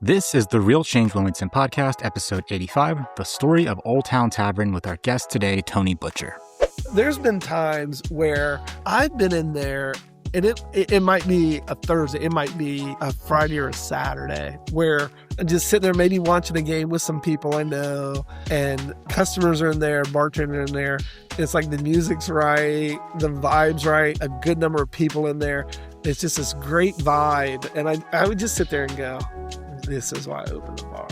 This is the Real Change Wilmington podcast, episode 85, the story of Old Town Tavern with our guest today, Tony Butcher. There's been times where I've been in there, and it might be a Thursday, it might be a Friday or a Saturday, where I'm just sitting there maybe watching a game with some people I know, and customers are in there, bartender in there. It's like the music's right, the vibe's right, a good number of people in there. It's just this great vibe, and I would just sit there and go, this is why I opened the bar.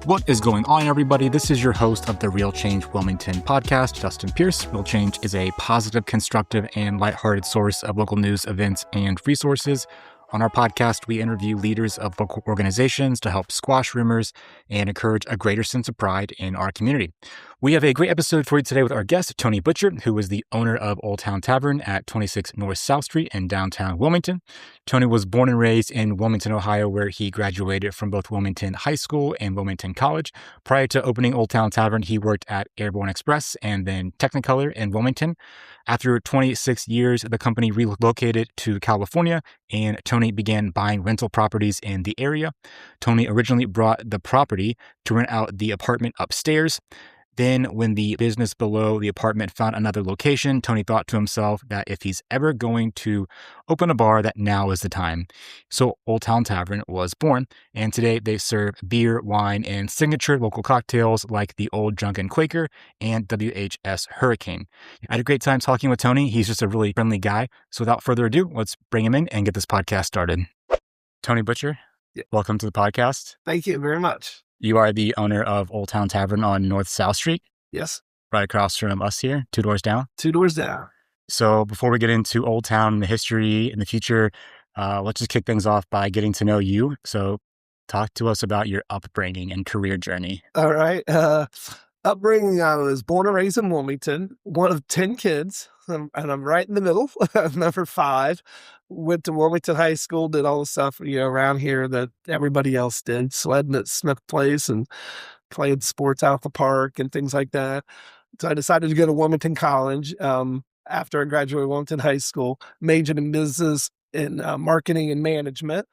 What is going on, everybody? This is your host of the Real Change Wilmington podcast, Justin Pierce. Real Change is a positive, constructive, and lighthearted source of local news, events, and resources. On our podcast, we interview leaders of local organizations to help squash rumors and encourage a greater sense of pride in our community. We have a great episode for you today with our guest, Tony Butcher, who is the owner of Old Town Tavern at 26 North South Street in downtown Wilmington. Tony was born and raised in Wilmington, Ohio, where he graduated from both Wilmington High School and Wilmington College. Prior to opening Old Town Tavern, he worked at Airborne Express and then Technicolor in Wilmington. After 26 years, the company relocated to California, and Tony began buying rental properties in the area. Tony originally brought the property to rent out the apartment upstairs. Then, when the business below the apartment found another location, Tony thought to himself that if he's ever going to open a bar, that now is the time. So Old Town Tavern was born, and today they serve beer, wine, and signature local cocktails like the Old Drunken Quaker and WHS Hurricane. I had a great time talking with Tony. He's just a really friendly guy. So without further ado, let's bring him in and get this podcast started. Tony Butcher, Welcome to the podcast. Thank you very much. You are the owner of Old Town Tavern on North South Street. Yes. Right across from us here, 2 doors down. 2 doors down. So before we get into Old Town and the history and the future, let's just kick things off by getting to know you. So talk to us about your upbringing and career journey. All right. Upbringing, I was born and raised in Wilmington, one of 10 kids, and I'm right in the middle. I'm number 5. Went to Wilmington High School, did all the stuff around here that everybody else did, sledding at Smith Place and playing sports out the park and things like that. So I decided to go to Wilmington College after I graduated Wilmington High School, majored in business and marketing and management.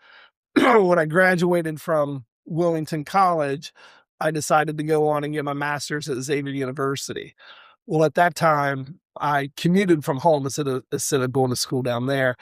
When I graduated from Wilmington College, I decided to go on and get my master's at Xavier University. Well, at that time, I commuted from home instead of going to school down there,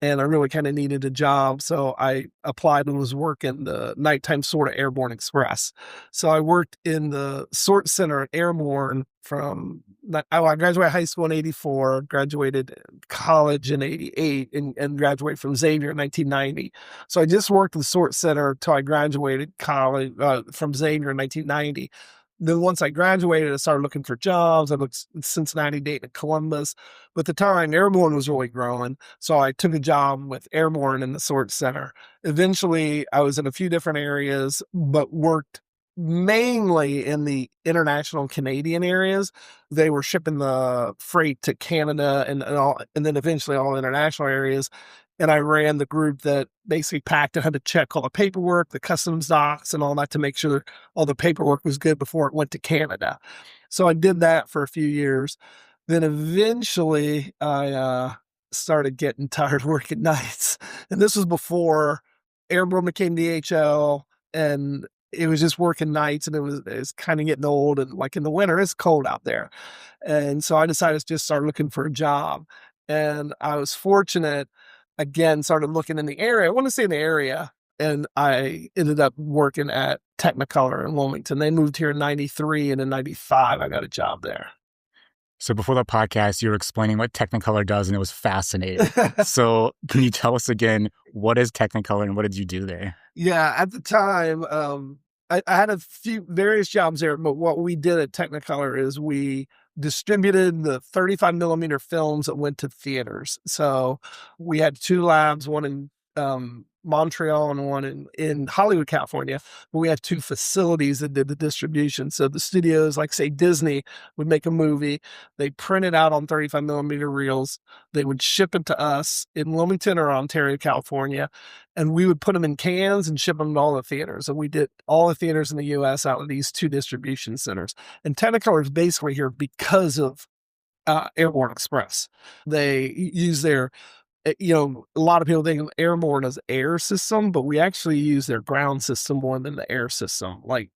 and I really kind of needed a job. So I applied and was working the nighttime sort of Airborne Express. So I worked in the sort center at Airborne I graduated high school in 84, graduated college in 88, and graduated from Xavier in 1990. So I just worked the sort center until I graduated college from Xavier in 1990. Then once I graduated, I started looking for jobs. I looked at Cincinnati, Dayton, and Columbus. But at the time, Airborne was really growing. So I took a job with Airborne in the sort center. Eventually, I was in a few different areas, but worked mainly in the international Canadian areas. They were shipping the freight to Canada and then eventually all international areas. And I ran the group that basically packed and had to check all the paperwork, the customs docs and all that to make sure all the paperwork was good before it went to Canada. So I did that for a few years. Then eventually I started getting tired of working nights. And this was before Airborne became DHL, and it was just working nights, and it was kind of getting old, and like in the winter, it's cold out there. And so I decided to just start looking for a job. And I was fortunate, again, started looking in the area. I want to say in the area, and I ended up working at Technicolor in Wilmington. They moved here in 93, and in 95, I got a job there. So before the podcast, you were explaining what Technicolor does, and it was fascinating. So can you tell us again, what is Technicolor and what did you do there? Yeah, at the time, I had a few various jobs there, but what we did at Technicolor is we distributed the 35 millimeter films that went to theaters. So we had 2 labs, one in Montreal and one in Hollywood, California. But we had 2 facilities that did the distribution. So the studios, like say Disney, would make a movie. They print it out on 35 millimeter reels. They would ship it to us in Wilmington or Ontario, California. And we would put them in cans and ship them to all the theaters. And we did all the theaters in the U.S. out of these 2 distribution centers. And Technicolor is basically here because of Airborne Express. They use their A lot of people think of Airborne as air system, but we actually use their ground system more than the air system. Like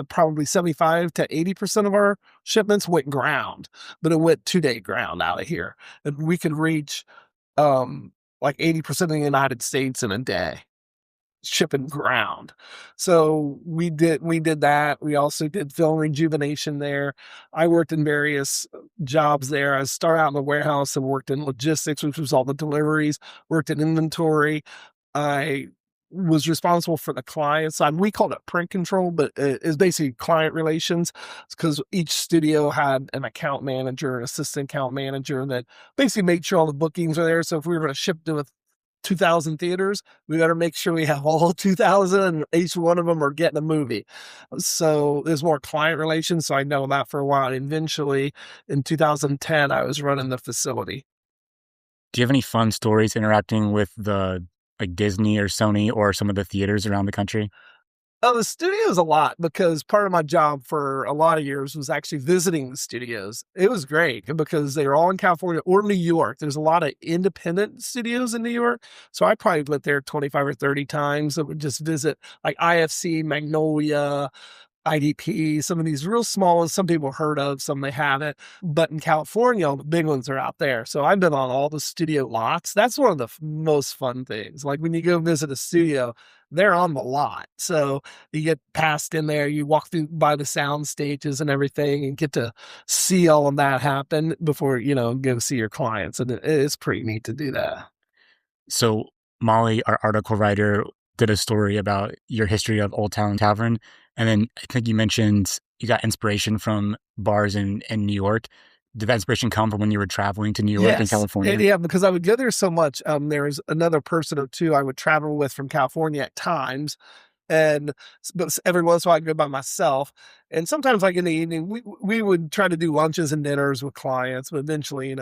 probably 75 to 80% of our shipments went ground, but it went 2-day ground out of here. And we could reach like 80% of the United States in a day shipping ground. So we did that. We also did film rejuvenation there. I worked in various jobs there. I started out in the warehouse and worked in logistics, which was all the deliveries, worked in inventory. I was responsible for the client side. We called it print control, but it's basically client relations because each studio had an account manager, an assistant account manager that basically made sure all the bookings are there. So if we were going to ship to 2,000 theaters, we got to make sure we have all 2,000 and each one of them are getting a movie. So there's more client relations. So I know that for a while. And eventually in 2010, I was running the facility. Do you have any fun stories interacting with the like Disney or Sony or some of the theaters around the country? Oh, the studios a lot because part of my job for a lot of years was actually visiting the studios. It was great because they were all in California or New York. There's a lot of independent studios in New York. So I probably went there 25 or 30 times. I would just visit like IFC, Magnolia, IDP, some of these real small ones, some people heard of, some they haven't. But in California, all the big ones are out there. So I've been on all the studio lots. That's one of the most fun things. Like when you go visit a studio, they're on the lot. So you get passed in there, you walk through by the sound stages and everything and get to see all of that happen before, go see your clients. And it's pretty neat to do that. So Molly, our article writer, did a story about your history of Old Town Tavern. And then I think you mentioned you got inspiration from bars in New York. Did that inspiration come from when you were traveling to New York and California? Yeah, because I would go there so much. There's another person or two I would travel with from California at times. But every once in a while I go by myself. And sometimes like in the evening, we would try to do lunches and dinners with clients, but eventually,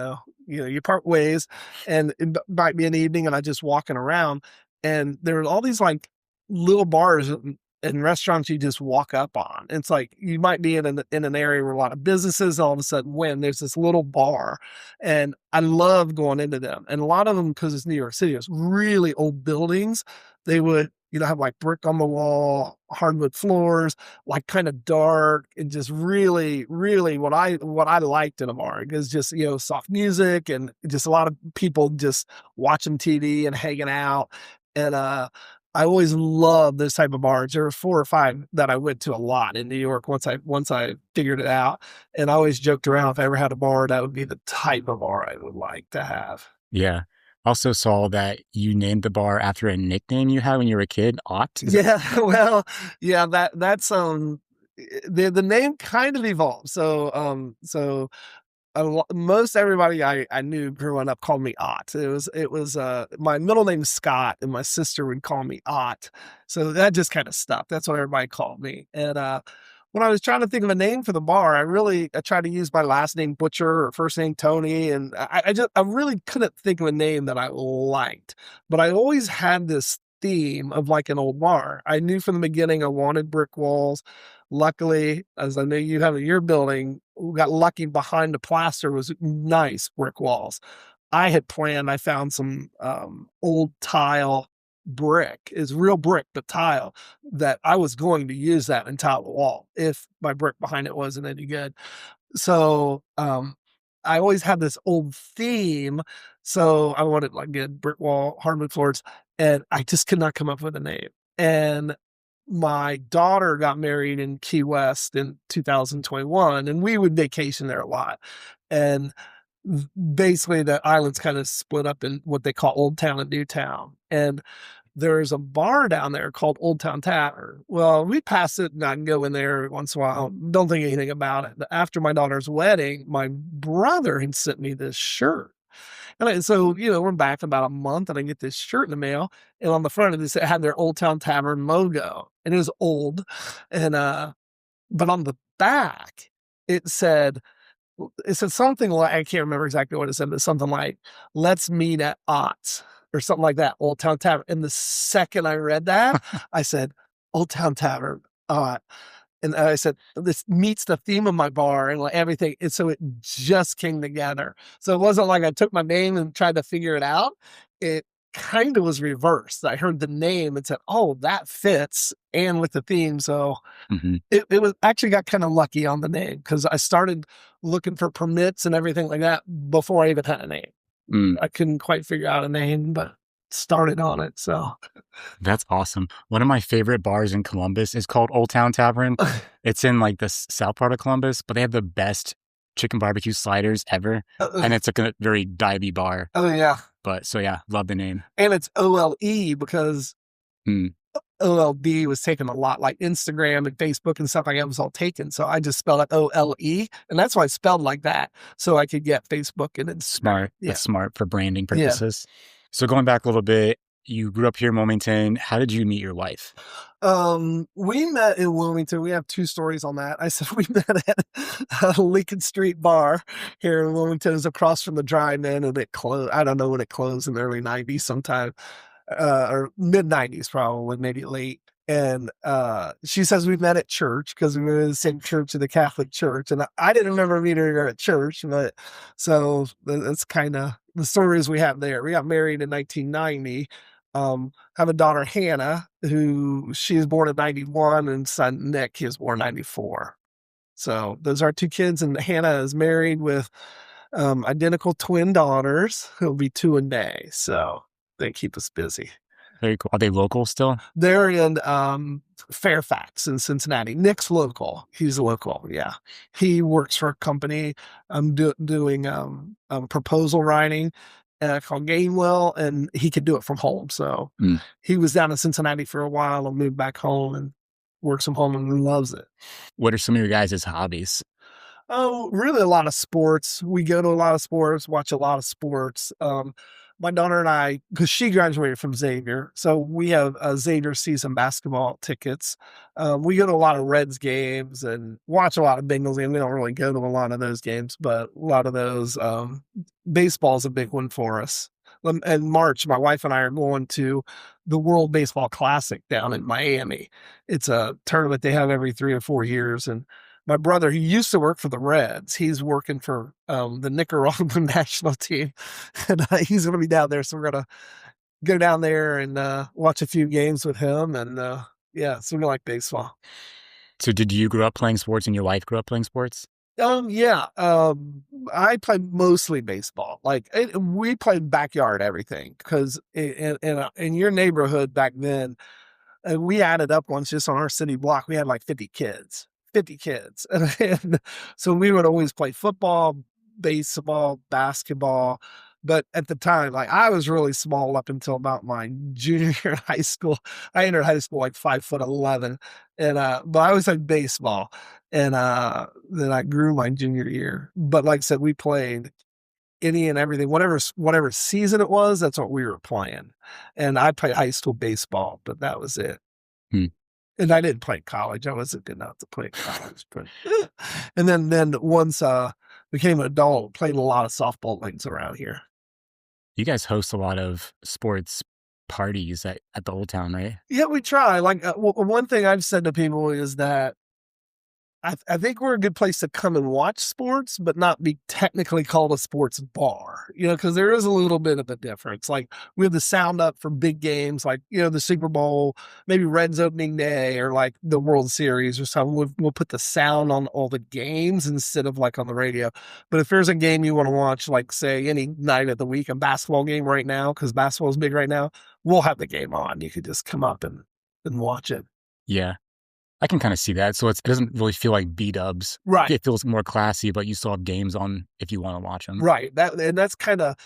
you part ways and it might be an evening and I just walking around and there are all these like little bars and restaurants you just walk up on. It's like you might be in an area where a lot of businesses, all of a sudden when there's this little bar and I love going into them. And a lot of them, because it's New York City, it's really old buildings. They would, have like brick on the wall, hardwood floors, like kind of dark and just really, really what I liked in a bar is just, soft music and just a lot of people just watching TV and hanging out. And, I always loved this type of bars. There were 4 or 5 that I went to a lot in New York once I figured it out. And I always joked around if I ever had a bar, that would be the type of bar I would like to have. Yeah. Also saw that you named the bar after a nickname you had when you were a kid, Ott. Well, yeah, that's the name kind of evolved. So most everybody I knew growing up called me Ott. It was my middle name's Scott and my sister would call me Ott. So that just kind of stuck. That's what everybody called me. And when I was trying to think of a name for the bar, I tried to use my last name Butcher or first name Tony, and I really couldn't think of a name that I liked. But I always had this theme of like an old bar. I knew from the beginning I wanted brick walls. Luckily, as I know you have in your building, we got lucky behind the plaster was nice brick walls. I found some old tile brick, is real brick, but tile, that I was going to use that and tile the wall if my brick behind it wasn't any good. So I always had this old theme. So I wanted like good brick wall, hardwood floors, and I just could not come up with a name. And my daughter got married in Key West in 2021, and we would vacation there a lot. And basically, the island's kind of split up in what they call Old Town and New Town. And there's a bar down there called Old Town Tavern. Well, we pass it and I can go in there once in a while. Don't think anything about it. But after my daughter's wedding, my brother had sent me this shirt. And so, we're back about a month and I get this shirt in the mail. And on the front of this, it had their Old Town Tavern logo. And it was old. And, but on the back, it said something like, I can't remember exactly what it said, but something like, let's meet at Ott's or something like that, Old Town Tavern. And the second I read that, I said, Old Town Tavern, Ott. And I said, this meets the theme of my bar and like everything. And so it just came together. So it wasn't like I took my name and tried to figure it out. it kind of was reversed. I heard the name and said, "Oh, that fits," and with the theme. So Hmm. it was actually got kind of lucky on the name because I started looking for permits and everything like that before I even had a name. Mm, I couldn't quite figure out a name, but started on it. So that's awesome. One of my favorite bars in Columbus is called Old Town Tavern. It's in like the south part of Columbus, but they have the best chicken barbecue sliders ever. And it's like a very divey bar. oh yeah, But so yeah, love the name. and it's OLE because Mm, OLD was taken a lot, like Instagram and Facebook and stuff like that was all taken. So I just spelled it OLE, and that's why I spelled like that, so I could get Facebook and Instagram. smart. Yeah, That's smart for branding yeah. purposes. So going back a little bit, you grew up here in Wilmington. How did you meet your wife? We met in Wilmington. We have two stories on that. I said we met at a Lincoln Street bar here in Wilmington. It was across from the drive-in, and it closed. I don't know when it closed in the early '90s, sometime or mid '90s, probably maybe late. And she says we met at church because we were in the same church, in the Catholic Church, and I didn't remember meeting her at church, but so that's kind of the stories we have there. We got married in 1990. Have a daughter, Hannah, who she was born in 91, and son Nick, he was born 94. So those are two kids, and Hannah is married with identical twin daughters who'll be 2 in May. So they keep us busy. Very cool. Are they local still? They're in Fairfax in Cincinnati. Nick's local. He's local. Yeah, he works for a company doing proposal writing called Gainwell, and he could do it from home. So Mm. he was down in Cincinnati for a while and moved back home and works from home and loves it. What are some of your guys' hobbies? Oh, really a lot of sports. We go to a lot of sports, watch a lot of sports. My daughter and I, because she graduated from Xavier, so we have Xavier season basketball tickets. We go to a lot of Reds games and watch a lot of Bengals games. We don't really go to a lot of those games, but a lot of those. Baseball is a big one for us. In March, my wife and I are going to the World Baseball Classic down in Miami. It's a tournament they have every 3 or 4 years, and my brother, who used to work for the Reds, he's working for the Nicaraguan national team, and he's going to be down there. So we're going to go down there and watch a few games with him. And yeah, so we like baseball. So did you grow up playing sports and your wife grew up playing sports? Yeah. I played mostly baseball. Like we played backyard everything because in your neighborhood back then, we added up once just on our city block, we had like 50 kids. 50 kids. And so we would always play football, baseball, basketball. But at the time, like I was really small up until about my junior year in high school. I entered high school like 5'11", and but I always had baseball, and then I grew my junior year. But like I said, we played any and everything, whatever season it was. That's what we were playing, and I played high school baseball, but that was it. Hmm. And I didn't play college. I wasn't good enough to play college, but and then once became an adult, played a lot of softball leagues around here. You guys host a lot of sports parties at the Old Town, right? Yeah, we try. Like one thing I've said to people is that I think we're a good place to come and watch sports, but not be technically called a sports bar, because there is a little bit of a difference. Like we have the sound up for big games, like, the Super Bowl, maybe Reds opening day or like the World Series or something. We'll put the sound on all the games instead of like on the radio. But if there's a game you want to watch, like say any night of the week, a basketball game right now, because basketball is big right now, we'll have the game on. You could just come up and watch it. Yeah. I can kind of see that. So it doesn't really feel like B-dubs. Right. It feels more classy, but you still have games on if you want to watch them. Right. That's kind of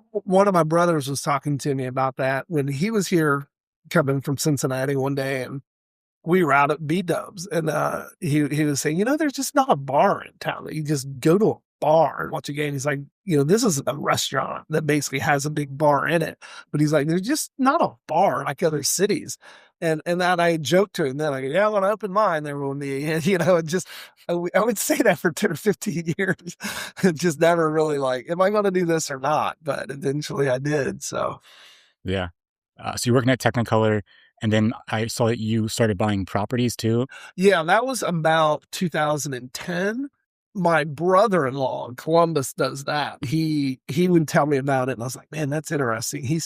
one of my brothers was talking to me about that when he was here coming from Cincinnati one day, and we were out at B-dubs, and he was saying, there's just not a bar in town that you just go to a bar and watch a game. He's like, this is a restaurant that basically has a big bar in it, but he's like, there's just not a bar like other cities. And that I joked to him then, like, yeah, when I open mine, there will be, and just, I would say that for 10 or 15 years, and just never really like, am I going to do this or not? But eventually I did. So. Yeah. So you're working at Technicolor, and then I saw that you started buying properties too. Yeah, that was about 2010. my brother-in-law in Columbus does that. He would tell me about it, and I was like, man, that's interesting. He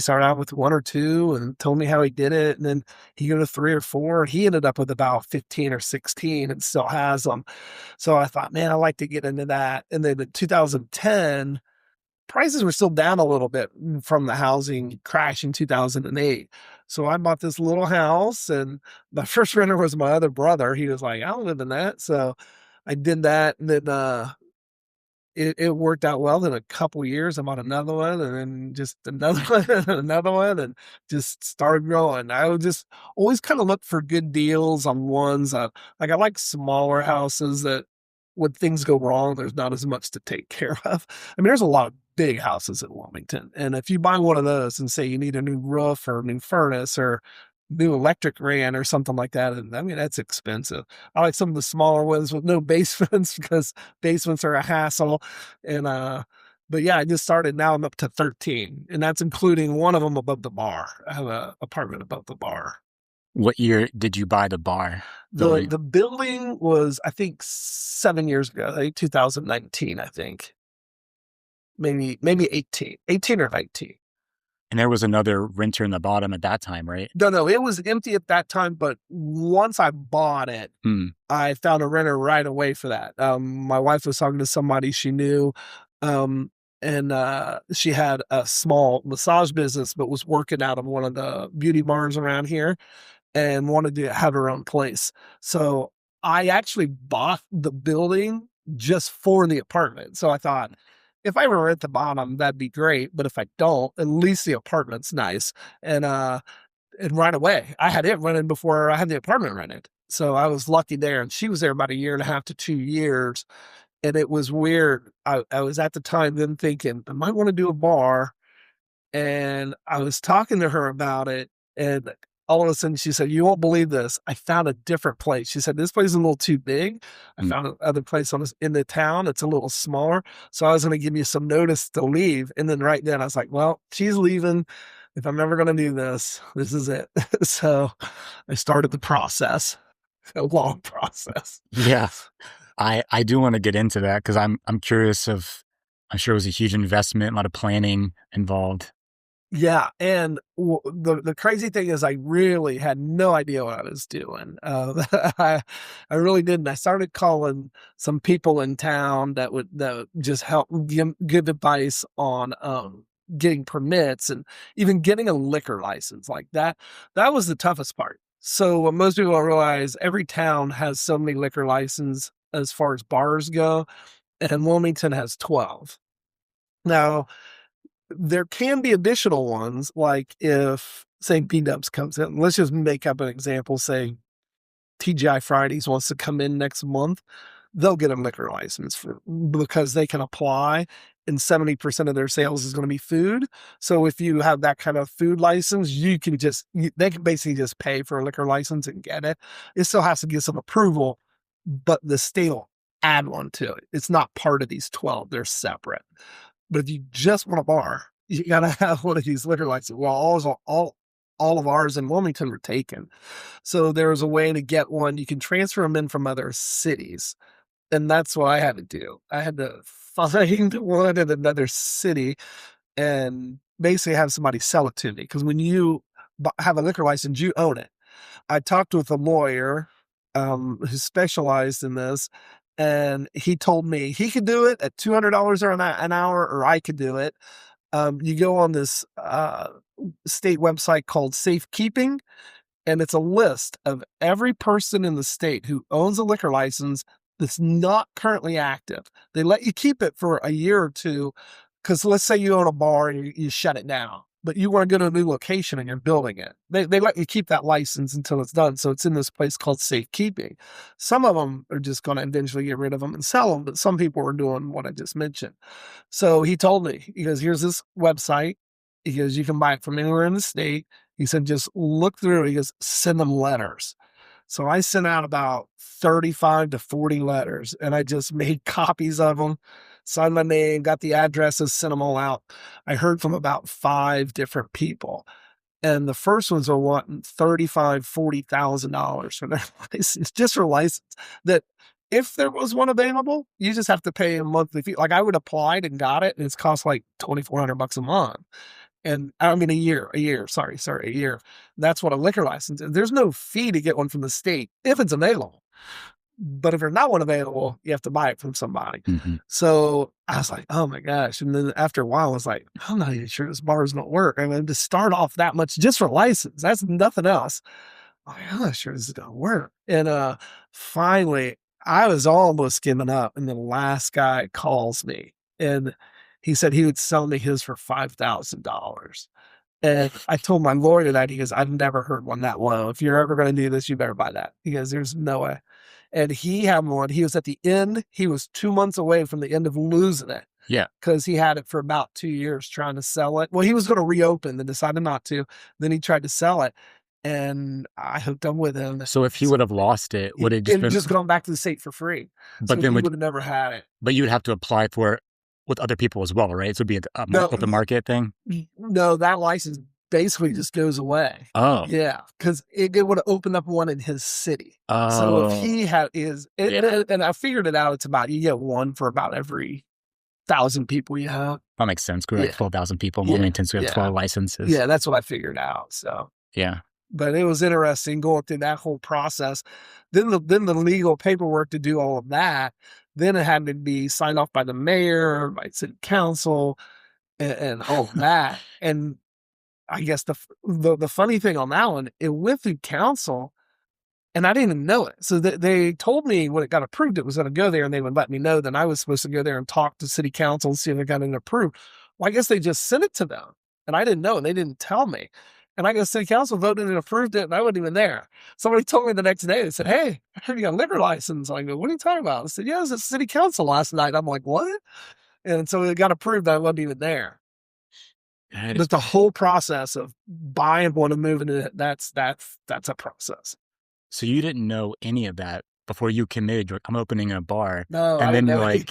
started out with one or two and told me how he did it, and then he go to three or four. He ended up with about 15 or 16 and still has them. So I thought, man, I like to get into that. And then in 2010, prices were still down a little bit from the housing crash in 2008. So I bought this little house, and my first renter was my other brother. He was like, I don't live in that. So I did that, and then it worked out well. In a couple of years, I bought another one, and then just another one, and another one, and just started growing. I would just always kind of look for good deals on ones. Like I like smaller houses that when things go wrong, there's not as much to take care of. I mean, there's a lot of big houses in Wilmington, and if you buy one of those and say you need a new roof or a new furnace or new electric ran or something like that, and I mean, that's expensive. I like some of the smaller ones with no basements because basements are a hassle. And, but yeah, I just started. Now I'm up to 13, and that's including one of them above the bar. I have an apartment above the bar. What year did you buy the bar The building? the building was, I think, 7 years ago, like 2019, I think. Maybe 18 or 19. And there was another renter in the bottom at that time, right? No, it was empty at that time, but once I bought it, I found a renter right away for that. My wife was talking to somebody she knew, and she had a small massage business, but was working out of one of the beauty bars around here and wanted to have her own place. So I actually bought the building just for the apartment. So I thought, if I ever rent the bottom, that'd be great. But if I don't, at least the apartment's nice. And right away, I had it rented before I had the apartment rented. So I was lucky there. And she was there about 1.5 to 2 years. And it was weird. I was at the time then thinking, I might want to do a bar. And I was talking to her about it. And all of a sudden she said, you won't believe this. I found a different place. She said, this place is a little too big. I found another place in the town. It's a little smaller. So I was going to give you some notice to leave. And then right then I was like, well, she's leaving. If I'm ever going to do this, this is it. So I started the process, a long process. Yeah. I do want to get into that because I'm curious I'm sure it was a huge investment, a lot of planning involved. Yeah, and the crazy thing is I really had no idea what I was doing. I really didn't. I started calling some people in town that would just help give advice on getting permits and even getting a liquor license like that. That was the toughest part. So what most people don't realize, every town has so many liquor licenses as far as bars go, and Wilmington has 12. Now, there can be additional ones, like if, say, B-Dubs comes in. Let's just make up an example. Say TGI Fridays wants to come in next month. They'll get a liquor license because they can apply, and 70% of their sales is going to be food. So if you have that kind of food license, they can basically just pay for a liquor license and get it. It still has to get some approval, but the state will add one to it. It's not part of these 12. They're separate. But if you just want a bar, you got to have one of these liquor licenses. Well, all of ours in Wilmington were taken. So there was a way to get one. You can transfer them in from other cities. And that's what I had to do. I had to find one in another city and basically have somebody sell it to me. Because when you have a liquor license, you own it. I talked with a lawyer who specialized in this, and he told me he could do it at $200 an hour, or I could do it. You go on this state website called Safekeeping, and it's a list of every person in the state who owns a liquor license that's not currently active. They let you keep it for a year or two, because let's say you own a bar and you shut it down, but you want to go to a new location and you're building it. They let you keep that license until it's done. So it's in this place called Safekeeping. Some of them are just going to eventually get rid of them and sell them, but some people are doing what I just mentioned. So he told me, he goes, here's this website. He goes, you can buy it from anywhere in the state. He said, just look through it. He goes, send them letters. So I sent out about 35 to 40 letters, and I just made copies of them, signed my name, got the addresses, sent them all out. I heard from about 5 different people. And the first ones are wanting $35,000, $40,000 for their license, just for license. That if there was one available, you just have to pay a monthly fee. Like I would applied and got it, and it's cost like $2,400 a month. And I mean, a year. Sorry, a year. That's what a liquor license is. There's no fee to get one from the state if it's available. But if there's not one available, you have to buy it from somebody. Mm-hmm. So I was like, oh my gosh. And then after a while, I was like, I'm not even sure this bar is going to work. I mean, to start off that much just for license, that's nothing else. I'm not sure this is going to work. And finally, I was almost giving up. And the last guy calls me and he said he would sell me his for $5,000. And I told my lawyer that. He goes, I've never heard one that low. If you're ever going to do this, you better buy that. He goes, there's no way. And he had one. He was at the end. He was 2 months away from the end of losing it. Yeah. Because he had it for about 2 years trying to sell it. Well, he was going to reopen and decided not to. Then he tried to sell it. And I hooked up with him. So if he would have lost it, would it just gone back to the state for free? But so then he would have never had it. But you would have to apply for it with other people as well, right? So it'd be a multiple market thing? No, that license basically just goes away. Oh. Yeah, because it would have opened up one in his city. Oh. So if he had and I figured it out, it's about, you get one for about every 1,000 people you have. That makes sense. We're like 12,000 people in Wilmington, so we have 12 licenses. Yeah, that's what I figured out. So yeah. But it was interesting going through that whole process. Then the legal paperwork to do all of that. Then it had to be signed off by the mayor, by city council, and all of that. And I guess the funny thing on that one, it went through council, and I didn't even know it. So they told me when it got approved, it was going to go there, and they would let me know. Then I was supposed to go there and talk to city council and see if it got it approved. Well, I guess they just sent it to them, and I didn't know, and they didn't tell me. And I guess city council voted and approved it, and I wasn't even there. Somebody told me the next day, they said, hey, I heard you got a liquor license. I go, what are you talking about? I said, yeah, it was at city council last night. I'm like, what? And so it got approved. I wasn't even there. But the whole process of buying one and moving it, that's a process. So you didn't know any of that before you committed. You're like, I'm opening a bar. No, and then you're like,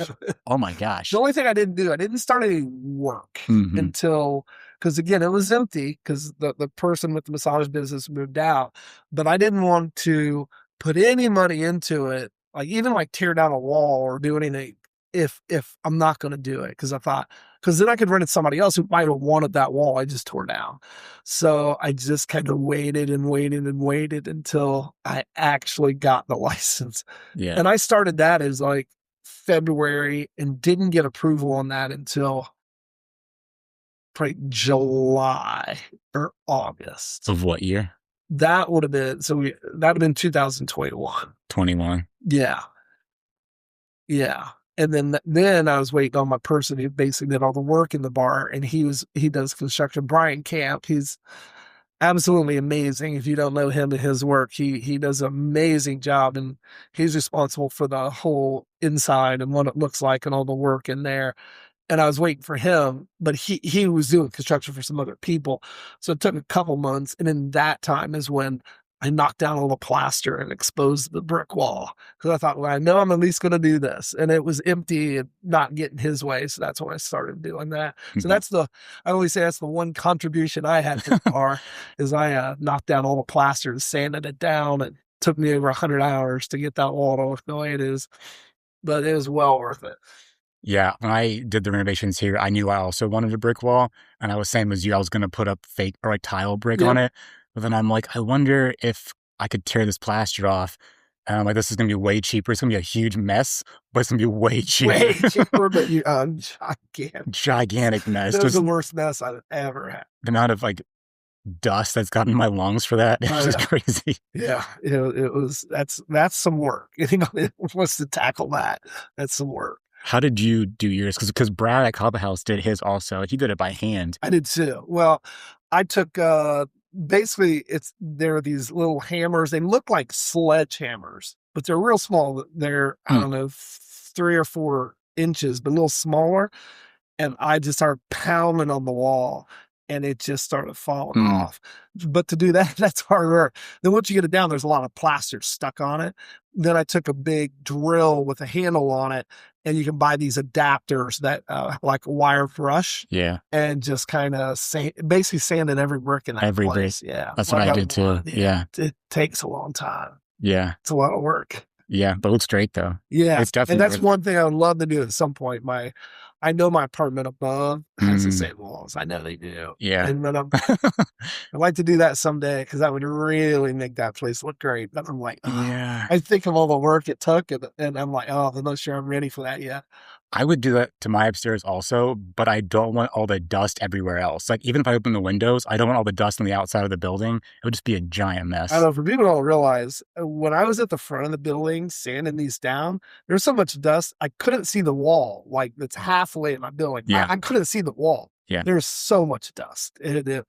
oh my gosh. The only thing I didn't do, I didn't start any work until, because again, it was empty because the person with the massage business moved out. But I didn't want to put any money into it, like even like tear down a wall or do anything if I'm not going to do it. Because I thought, because then I could rent it to somebody else who might have wanted that wall I just tore down. So I just kind of waited until I actually got the license. Yeah. And I started that as like February and didn't get approval on that until probably July or August. Of what year? That would have been, that would have been 2021. 21. Yeah. Yeah. And then I was waiting on my person who basically did all the work in the bar, and he does construction. Brian Camp, he's absolutely amazing. If you don't know him and his work, he does an amazing job, and he's responsible for the whole inside and what it looks like and all the work in there. And I was waiting for him, but he was doing construction for some other people. So it took a couple months. And in that time is when I knocked down all the plaster and exposed the brick wall. Because I thought, well, I know I'm at least going to do this. And it was empty and not getting his way. So that's when I started doing that. So I always say that's the one contribution I had to the bar is I knocked down all the plaster and sanded it down. It took me over 100 hours to get that wall to look the way it is. But it was well worth it. Yeah, when I did the renovations here, I knew I also wanted a brick wall, and I was same as you. I was going to put up fake or like tile brick on it, but then I'm like, I wonder if I could tear this plaster off. And I'm like, this is going to be way cheaper. It's going to be a huge mess, but it's going to be way cheaper. Way cheaper, but gigantic mess. It was the worst mess I've ever had. The amount of like dust that's gotten in my lungs for that, it's just crazy. Yeah, it was. That's some work. It wants to tackle that. That's some work. How did you do yours? Because Brad at Cobb House did his also. He did it by hand. I did too. Well, I took basically there are these little hammers. They look like sledgehammers, but they're real small. They're I don't know 3 or 4 inches, but a little smaller. And I just started pounding on the wall, and it just started falling off. But to do that, that's hard work. Then once you get it down, there's a lot of plaster stuck on it. Then I took a big drill with a handle on it, and you can buy these adapters that like a wire brush. Yeah. And just kind of basically sanded every brick in that place. Yeah. That's what I did too. Yeah. It takes a long time. Yeah. It's a lot of work. Yeah, but it looks great though. Yeah. It's And definitely that's worth. one thing I would love to do at some point. I know my apartment above has the Mm, same walls. I know they do. yeah. And then I'd like to do that someday because that would really make that place look great. But I'm like, oh, Yeah. I think of all the work it took, and I'm like, oh, I'm not sure I'm ready for that yet. I would do that to my upstairs also, but I don't want all the dust everywhere else. Like, even if I open the windows, I don't want all the dust on the outside of the building. It would just be a giant I don't mess. know, for people who don't realize, when I was at the front of the building sanding these down, there was so much dust, I couldn't see the wall. Like, it's halfway in my building. Yeah. I couldn't see the wall. Yeah. There's so much dust. And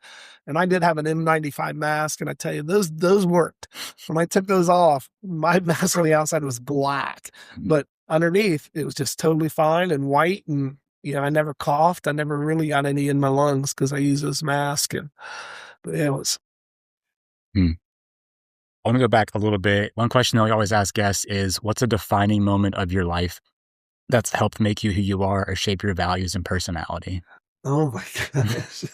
I did have an N95 mask, and I tell you, those worked. When I took those off, my mask on the outside was black, but underneath, it was just totally fine and white. And, I never coughed. I never really got any in my lungs because I use this mask. But it was. Hmm. I want to go back a little bit. One question that we always ask guests is, what's a defining moment of your life that's helped make you who you are or shape your values and personality? Oh my goodness.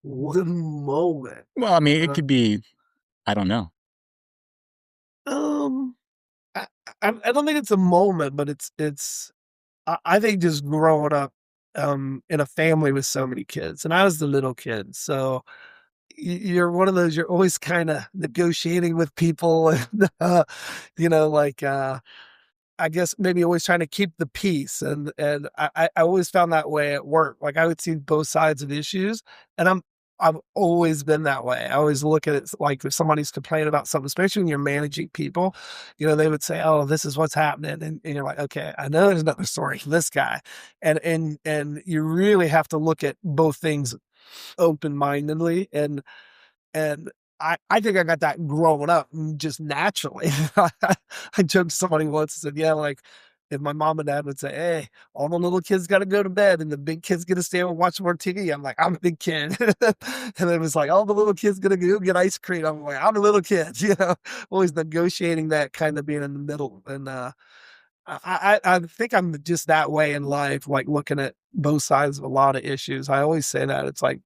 What a moment. Well, I mean, it Uh, could be, I don't know. um, I don't think it's a moment, but I think just growing up, in a family with so many kids, and I was the little kid, so you're one of those, you're always kind of negotiating with people, and, like, I guess maybe always trying to keep the peace, and I always found that way at work. Like, I would see both sides of issues, and I've always been that way. I always look at it like if somebody's complaining about something, especially when you're managing people, they would say, "Oh, this is what's happening," and you're like, "Okay, I know there's another story for this guy," and you really have to look at both things open mindedly, and I think I got that growing up just naturally. I joked to somebody once and said, yeah, like if my mom and dad would say, hey, all the little kids got to go to bed and the big kids get to stay and watch more TV. I'm like, I'm a big kid. And it was like, all the little kids going to go get ice cream. I'm like, I'm a little kid, always negotiating that, kind of being in the middle. And I think I'm just that way in life, like looking at both sides of a lot of issues. I always say that. It's like,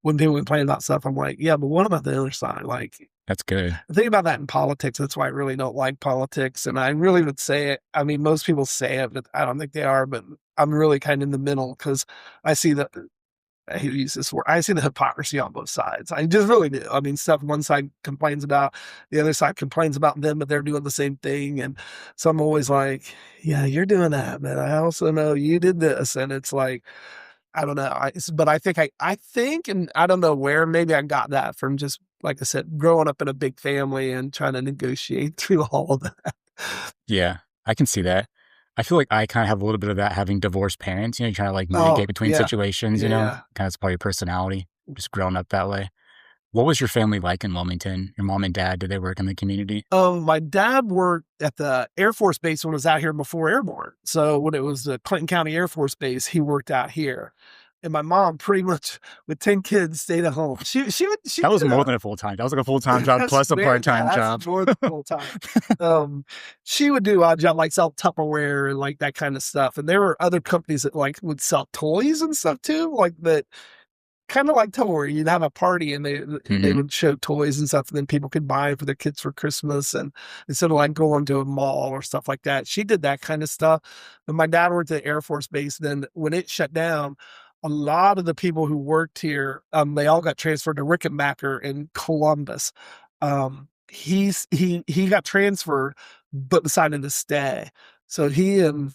when people complain about stuff, I'm like, yeah, but what about the other side? Like, That's good. I think about that in politics. That's why I really don't like politics. And I really would say it. I mean, most people say it, but I don't think they are. But I'm really kind of in the middle because I see the, I hate to use this word, I see the hypocrisy on both sides. I just really do. I mean, stuff one side complains about, the other side complains about them, but they're doing the same thing. And so I'm always like, yeah, you're doing that, but I also know you did this. And it's like, I don't know. But I think, and I don't know where, maybe I got that from just, like I said, growing up in a big family and trying to negotiate through all of that. Yeah, I can see that. I feel like I kind of have a little bit of that having divorced parents, you trying to like Oh, mitigate between yeah. situations, Yeah. kind of part of your personality, just growing up that way. What was your family like in Wilmington? Your mom and dad, did they work in the community? My dad worked at the Air Force Base when I was out here before Airborne. So when it was the Clinton County Air Force Base, he worked out here. And my mom pretty much with 10 kids stayed at home. She That was did more than a full time. That was like a full time job that's plus a very part time job. that's more than full time. She would do odd job like sell Tupperware and like that kind of stuff. And there were other companies that like would sell toys and stuff too, like that. Kind of like Tupperware, you'd have a party and they Hmm. would show toys and stuff, and then people could buy for their kids for Christmas. And instead of like going to a mall or stuff like that, she did that kind of stuff. But my dad worked at the Air Force Base. Then when it shut down, a lot of the people who worked here, they all got transferred to Rickenbacker in Columbus. He got transferred, but decided to stay. So he and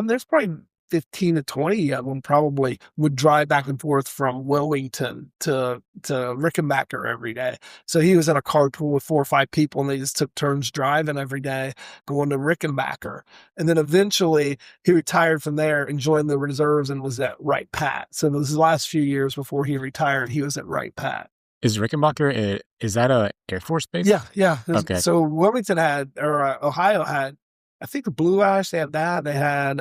there's probably 15 to 20 of them probably would drive back and forth from Wilmington to Rickenbacker every day. So he was in a carpool with 4 or 5 people, and they just took turns driving every day, going to Rickenbacker. And then eventually he retired from there and joined the reserves and was at Wright Pat. So those last few years before he retired, he was at Wright Pat. Is Rickenbacker, is that a Air Force base? Yeah, yeah. Okay. So Wilmington had, or Ohio had, I think the Blue Ash, they had that. They had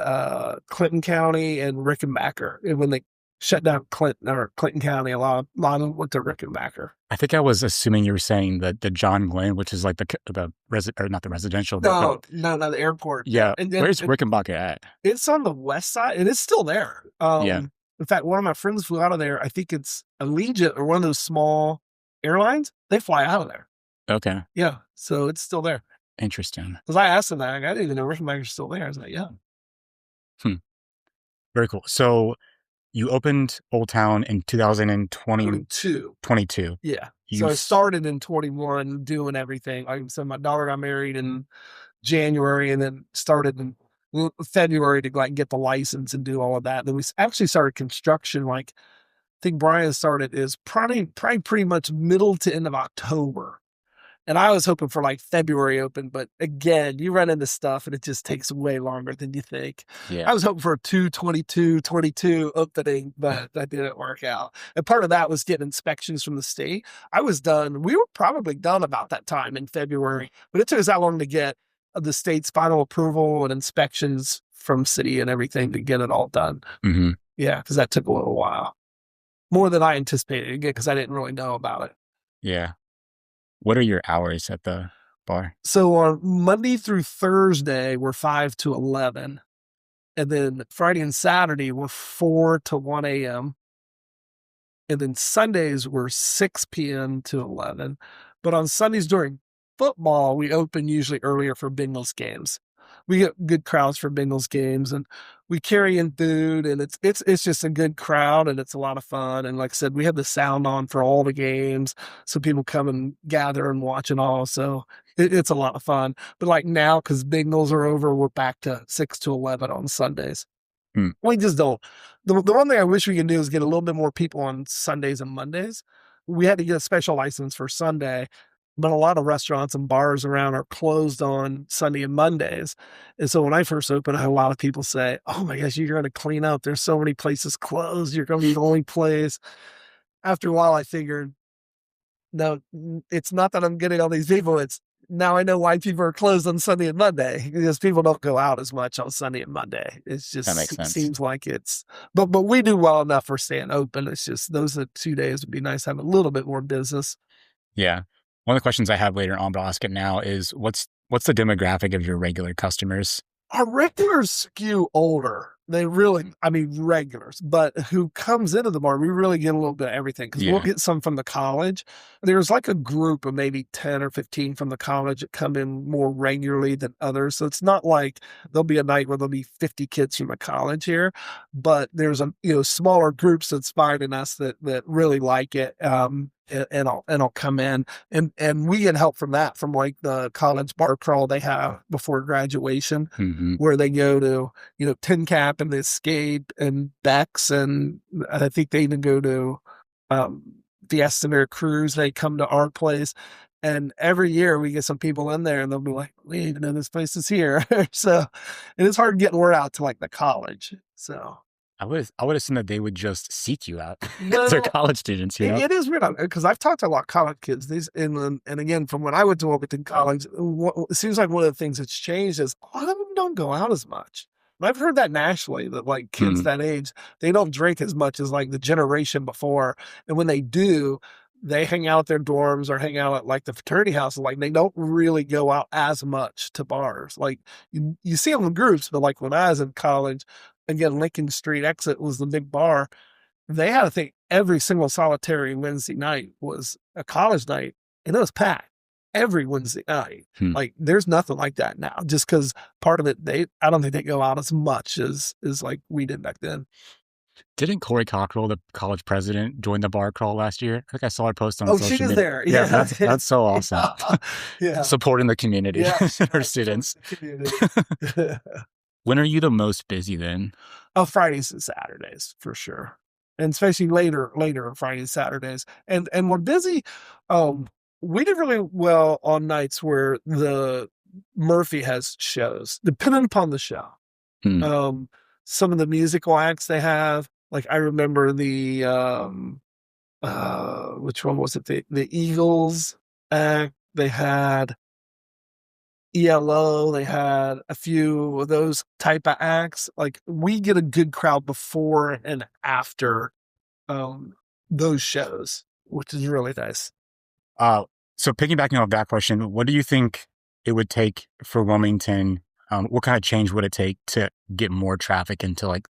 Clinton County and Rickenbacker. And when they shut down Clinton County, a lot of them went to Rickenbacker. I think I was assuming you were saying that the John Glenn, which is like or not the residential. No, not the airport. Yeah. And Where's Rickenbacker at? It's on the west side, and it's still there. Yeah. In fact, one of my friends flew out of there. I think it's Allegiant or one of those small airlines. They fly out of there. Okay. Yeah. So it's still there. Interesting. Because I asked them that. I didn't even know Rickenbacker's still there. I was like, yeah. Very cool. So you opened Old Town in 2022. 22. Yeah. So I started in 21 doing everything. Like I said, my daughter got married in January and then started in February to like get the license and do all of that. Then we actually started construction. Like I think Brian started is probably pretty much middle to end of October. And I was hoping for like February open, but again, you run into stuff and it just takes way longer than you think. Yeah. I was hoping for a 2/22/22 opening, but that didn't work out. And part of that was getting inspections from the state. We were probably done about that time in February, but it took us that long to get the state's final approval and inspections from city and everything to get it all done. Mm-hmm. Yeah, because that took a little while. More than I anticipated, again, because I didn't really know about it. Yeah. What are your hours at the bar? So on Monday through Thursday, we're 5 to 11. And then Friday and Saturday, we're 4 to 1 a.m. And then Sundays, we're 6 p.m. to 11. But on Sundays during football, we open usually earlier for Bengals games. We get good crowds for Bengals games, and we carry in food, and it's just a good crowd, and it's a lot of fun. And like I said, we have the sound on for all the games, so people come and gather and watch it all. So it's a lot of fun. But like now, because Bengals are over, we're back to 6 to 11 on Sundays. We just don't. The one thing I wish we could do is get a little bit more people on Sundays and Mondays. We had to get a special license for Sunday, but a lot of restaurants and bars around are closed on Sunday and Mondays. And so when I first opened, I had a lot of people say, oh my gosh, you're going to clean up. There's so many places closed. You're going to be the only place. After a while, I figured, no, it's not that I'm getting all these people. It's now I know why people are closed on Sunday and Monday, because people don't go out as much on Sunday and Monday. It's just, That makes sense. Seems like but we do well enough for staying open. It's just those 2 days would be nice to have a little bit more business. Yeah. One of the questions I have later on, but I'll ask it now, is what's the demographic of your regular customers? Our regulars skew older. They really, regulars, but who comes into the bar, we really get a little bit of everything, because we'll get some from the college. There's like a group of maybe 10 or 15 from the college that come in more regularly than others. So it's not like there'll be a night where there'll be 50 kids from a college here, but there's smaller groups that's finding us that really like it. And I'll come in and we get help from that, from like the college bar crawl they have before graduation, where they go to, Tin Cap and the Escape and Beck's, and I think they even go to the Estimate Cruise. They come to our place, and every year we get some people in there and they'll be like, we didn't even know this place is here. So, and it's hard getting word out to like the college. So I would assume that they would just seek you out. They're college students, It is weird, because I've talked to a lot of college kids. And again, from when I went to Wilmington College, it seems like one of the things that's changed is a lot of them don't go out as much. And I've heard that nationally, that like kids that age, they don't drink as much as like the generation before. And when they do, they hang out at their dorms or hang out at like the fraternity house. Like they don't really go out as much to bars. Like you see them in groups, but like when I was in college, again, Lincoln Street Exit was the big bar. They had, I think, every single solitary Wednesday night was a college night, and it was packed every Wednesday night. Like there's nothing like that now, just because part of it, I don't think they go out as much as like we did back then. Didn't Corey Cockrell, the college president, join the bar crawl last year? I think I saw her post on social media. Oh, she was there. Yeah, that's so awesome. Yeah. Supporting the community, her students. When are you the most busy then? Oh, Fridays and Saturdays for sure, and especially later on Fridays and Saturdays. And we're busy. We did really well on nights where the Murphy has shows, depending upon the show. Some of the musical acts they have, like I remember the which one was it? The Eagles act. They had ELO, they had a few of those type of acts. Like we get a good crowd before and after those shows, which is really nice. So piggybacking off that question, what do you think it would take for Wilmington? What kind of change would it take to get more traffic into like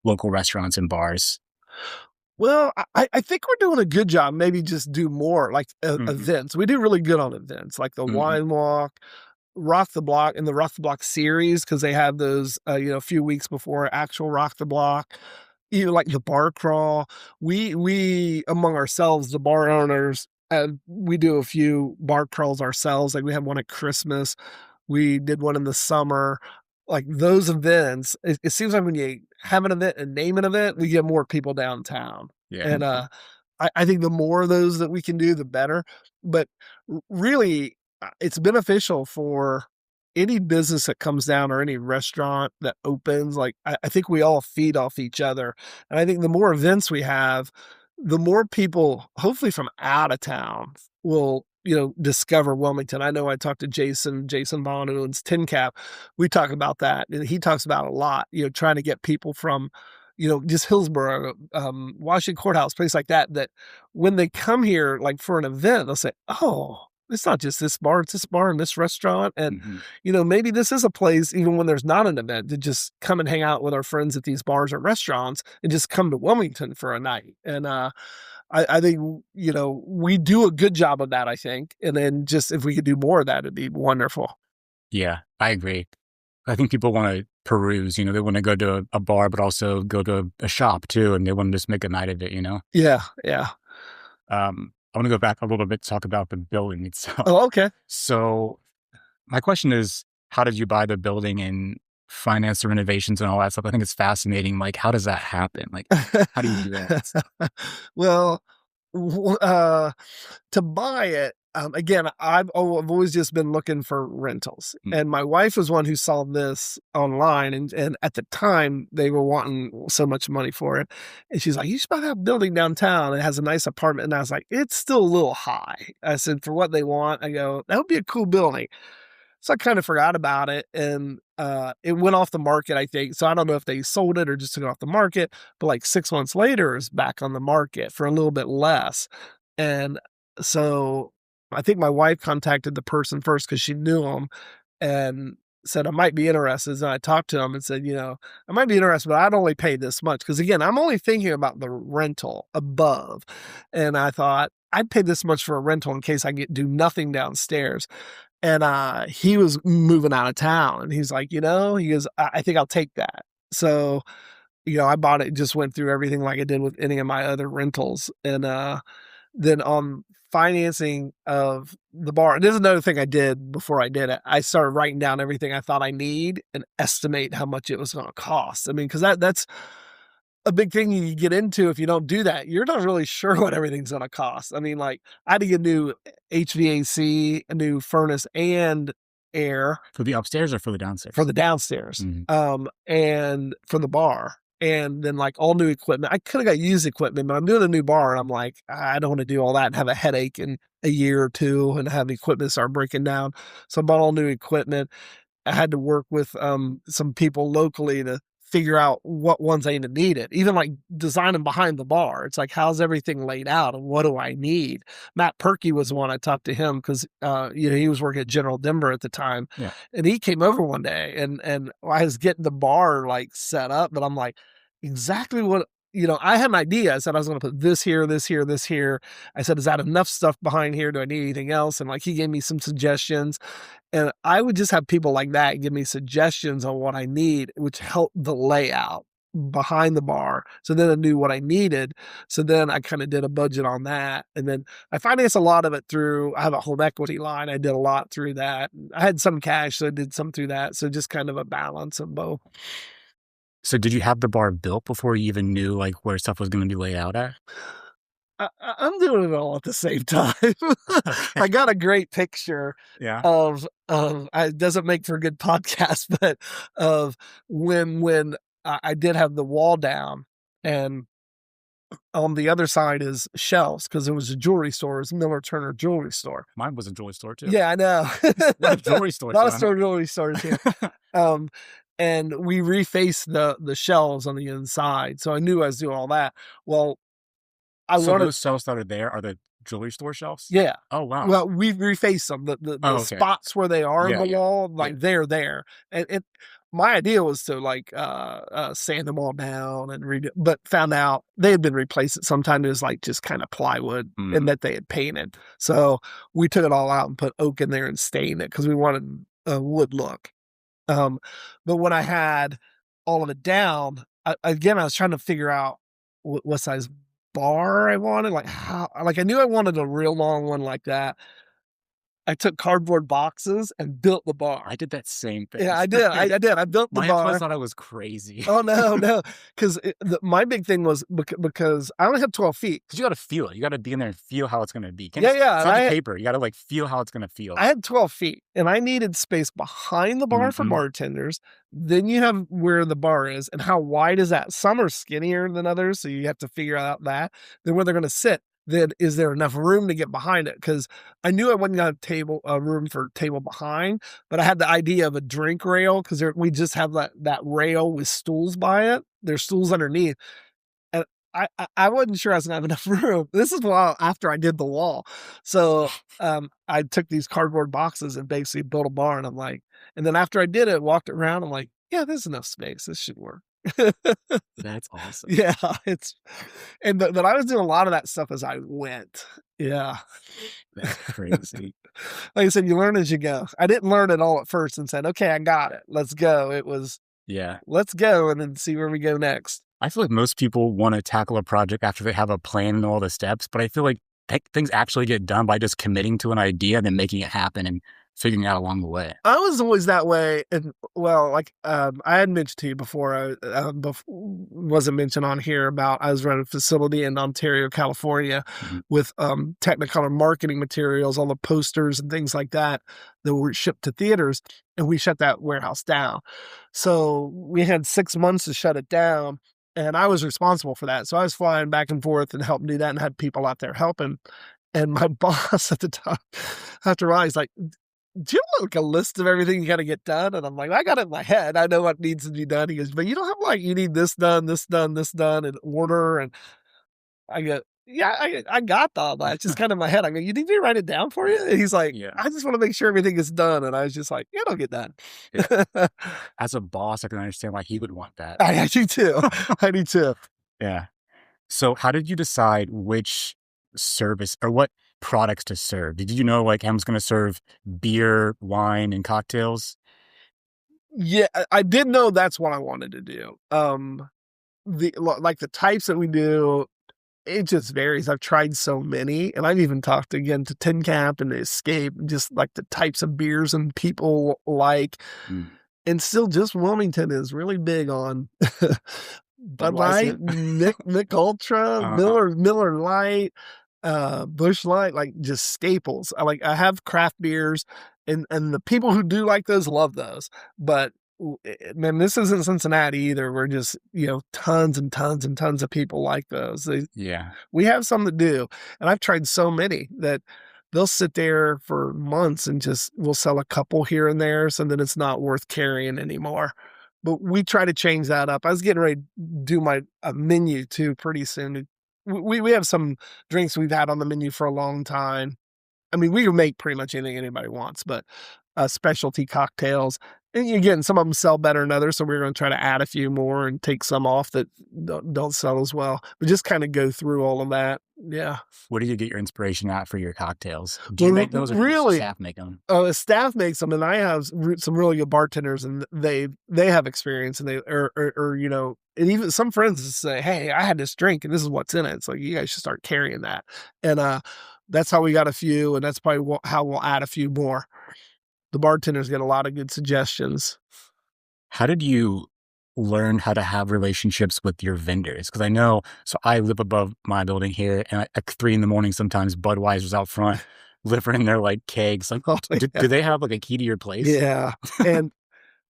local restaurants and bars? Well, I think we're doing a good job. Maybe just do more like events. We do really good on events, like the wine walk. Rock the Block in the Rock the Block series, because they have those, a few weeks before actual Rock the Block. Even like the bar crawl, we among ourselves, the bar owners, we do a few bar crawls ourselves. Like we had one at Christmas, we did one in the summer. Like those events, it seems like when you have an event and name an event, we get more people downtown. Yeah. And I think the more of those that we can do, the better. But really, it's beneficial for any business that comes down or any restaurant that opens. Like I think we all feed off each other. And I think the more events we have, the more people, hopefully from out of town, will, discover Wilmington. I know I talked to Jason Bond, who owns Tin Cap. We talk about that. And he talks about it a lot, trying to get people from, just Hillsborough, Washington Courthouse, place like that, that when they come here, like for an event, they'll say, oh, it's not just this bar, it's this bar and this restaurant. And, maybe this is a place, even when there's not an event, to just come and hang out with our friends at these bars or restaurants and just come to Wilmington for a night. And I think, we do a good job of that, I think. And then just if we could do more of that, it'd be wonderful. Yeah, I agree. I think people want to peruse, they want to go to a bar, but also go to a shop too. And they want to just make a night of it, Yeah, yeah. I want to go back a little bit to talk about the building itself. Oh, okay. So my question is, how did you buy the building and finance the renovations and all that stuff? I think it's fascinating. Like, how does that happen? Like, how do you do that? Well, to buy it, again, I've always just been looking for rentals. And my wife was one who saw this online. And at the time, they were wanting so much money for it. And she's like, you should buy that building downtown. It has a nice apartment. And I was like, it's still a little high. I said, for what they want, I go, that would be a cool building. So I kind of forgot about it, and it went off the market, I think. So I don't know if they sold it or just took it off the market, but like 6 months later, it's back on the market for a little bit less. And so I think my wife contacted the person first because she knew him and said, I might be interested. And I talked to him and said, I might be interested, but I'd only pay this much. Because again, I'm only thinking about the rental above. And I thought, I'd pay this much for a rental in case I do nothing downstairs. And he was moving out of town, and he's like, he goes, I think I'll take that. So, I bought it, just went through everything like I did with any of my other rentals. And then on financing of the bar, and this is another thing I did before I did it. I started writing down everything I thought I need and estimate how much it was going to cost. I mean, because that's a big thing you get into. If you don't do that, you're not really sure what everything's going to cost. I mean, like I had to get a new HVAC, a new furnace and air. For the upstairs or for the downstairs? For the downstairs. And for the bar. And then like all new equipment. I could have got used equipment, but I'm doing a new bar and I'm like, I don't want to do all that and have a headache in a year or two and have the equipment start breaking down. So I bought all new equipment. I had to work with some people locally to figure out what ones I needed, even like designing behind the bar. It's like, how's everything laid out and what do I need? Matt Perky was the one I talked to him because, he was working at General Denver at the time. Yeah. And he came over one day and I was getting the bar like set up, but I'm like, exactly what, I had an idea. I said, I was going to put this here, this here, this here. I said, is that enough stuff behind here? Do I need anything else? And like, he gave me some suggestions. And I would just have people like that give me suggestions on what I need, which helped the layout behind the bar. So then I knew what I needed. So then I kind of did a budget on that. And then I financed a lot of it through, I have a home equity line. I did a lot through that. I had some cash, so I did some through that. So just kind of a balance of both. So did you have the bar built before you even knew like where stuff was going to be laid out at? I'm doing it all at the same time. Okay. I got a great picture of it doesn't make for a good podcast, but of when I did have the wall down and on the other side is shelves because it was a jewelry store. It was Miller Turner jewelry store. Mine was a jewelry store too. Yeah, I know. Not a jewelry store. Not a store jewelry store too. And we refaced the shelves on the inside. So I knew I was doing all that. Well, those shelves that are there are the jewelry store shelves? Yeah. Oh, wow. Well, we refaced them. The spots where they are on the wall, like they're there. And my idea was to like sand them all down and redo, but found out they had been replaced. Sometimes it was like just kind of plywood and that they had painted. So we took it all out and put oak in there and stained it because we wanted would look. But when I had all of it down, I was trying to figure out what size bar I wanted, like I knew I wanted a real long one like that. I took cardboard boxes and built the bar. I did that same thing. Yeah, I did. I did. I built the My bar. employees thought I was crazy. Oh no, no, because my big thing was because I only have 12 feet. Because you got to feel it. You got to be in there and feel how it's going to be. Yeah, yeah. It's not just paper. You got to like feel how it's going to feel. I had 12 feet, and I needed space behind the bar for bartenders. Then you have where the bar is, and how wide is that? Some are skinnier than others, so you have to figure out that. Then where they're going to sit. Then is there enough room to get behind it? Because I knew I wasn't going to have room for a table behind, but I had the idea of a drink rail because we just have that rail with stools by it. There's stools underneath. And I wasn't sure I was going to have enough room. This is while after I did the wall. So I took these cardboard boxes and basically built a bar. And I'm like, and then after I did it, walked around, I'm like, yeah, there's enough space. This should work. That's awesome. Yeah, but I was doing a lot of that stuff as I went. Yeah. That's crazy. Like I said, you learn as you go. I didn't learn it all at first and said, okay, I got it. Let's go. It was, let's go and then see where we go next. I feel like most people want to tackle a project after they have a plan and all the steps, but I feel like things actually get done by just committing to an idea and then making it happen and figuring it out along the way. I was always that way. And well, like I had mentioned to you before, wasn't mentioned on here about I was running a facility in Ontario, California with Technicolor marketing materials, all the posters and things like that were shipped to theaters. And we shut that warehouse down. So we had 6 months to shut it down. And I was responsible for that. So I was flying back and forth and helping do that and had people out there helping. And my boss at the time, after a while, he's like, do you have like a list of everything you got to get done? And I'm like, I got it in my head. I know what needs to be done. He goes, but you don't have like, you need this done, this done, this done in order. And I go, yeah, I got all that. It's just kind of in my head. I go, you need me to write it down for you? And he's like, I just want to make sure everything is done. And I was just like, it'll get done. As a boss, I can understand why he would want that. I do too. I do too. Yeah. So how did you decide which service or what products to serve? Did you know like Ham's going to serve beer, wine, and cocktails? Yeah, I did know that's what I wanted to do. The types that we do, it just varies. I've tried so many, and I've even talked again to Tin Cap and Escape, just like the types of beers and people like, and still just Wilmington is really big on Bud Light, Mick Ultra, Miller Lite, Busch Light, like just staples. I have craft beers, and the people who do like those love those. But man, this isn't Cincinnati either. We're just, tons and tons and tons of people like those. We have some that do, and I've tried so many that they'll sit there for months and we'll sell a couple here and there, so then it's not worth carrying anymore. But we try to change that up. I was getting ready to do my menu too pretty soon. We have some drinks we've had on the menu for a long time. I mean, we can make pretty much anything anybody wants, but specialty cocktails. And again, some of them sell better than others, so we're going to try to add a few more and take some off that don't sell as well. But just kind of go through all of that. Yeah. Where do you get your inspiration at for your cocktails? Do you make those, or really, does staff make them? The staff makes them, and I have some really good bartenders, and they have experience, and and even some friends say, "Hey, I had this drink, and this is what's in it." So you guys should start carrying that, and that's how we got a few, and that's probably how we'll add a few more. The bartenders get a lot of good suggestions. How did you learn how to have relationships with your vendors? Because I know, so I live above my building here, and at 3 a.m. sometimes Budweiser's out front delivering their like kegs. Like, do they have like a key to your place? Yeah, and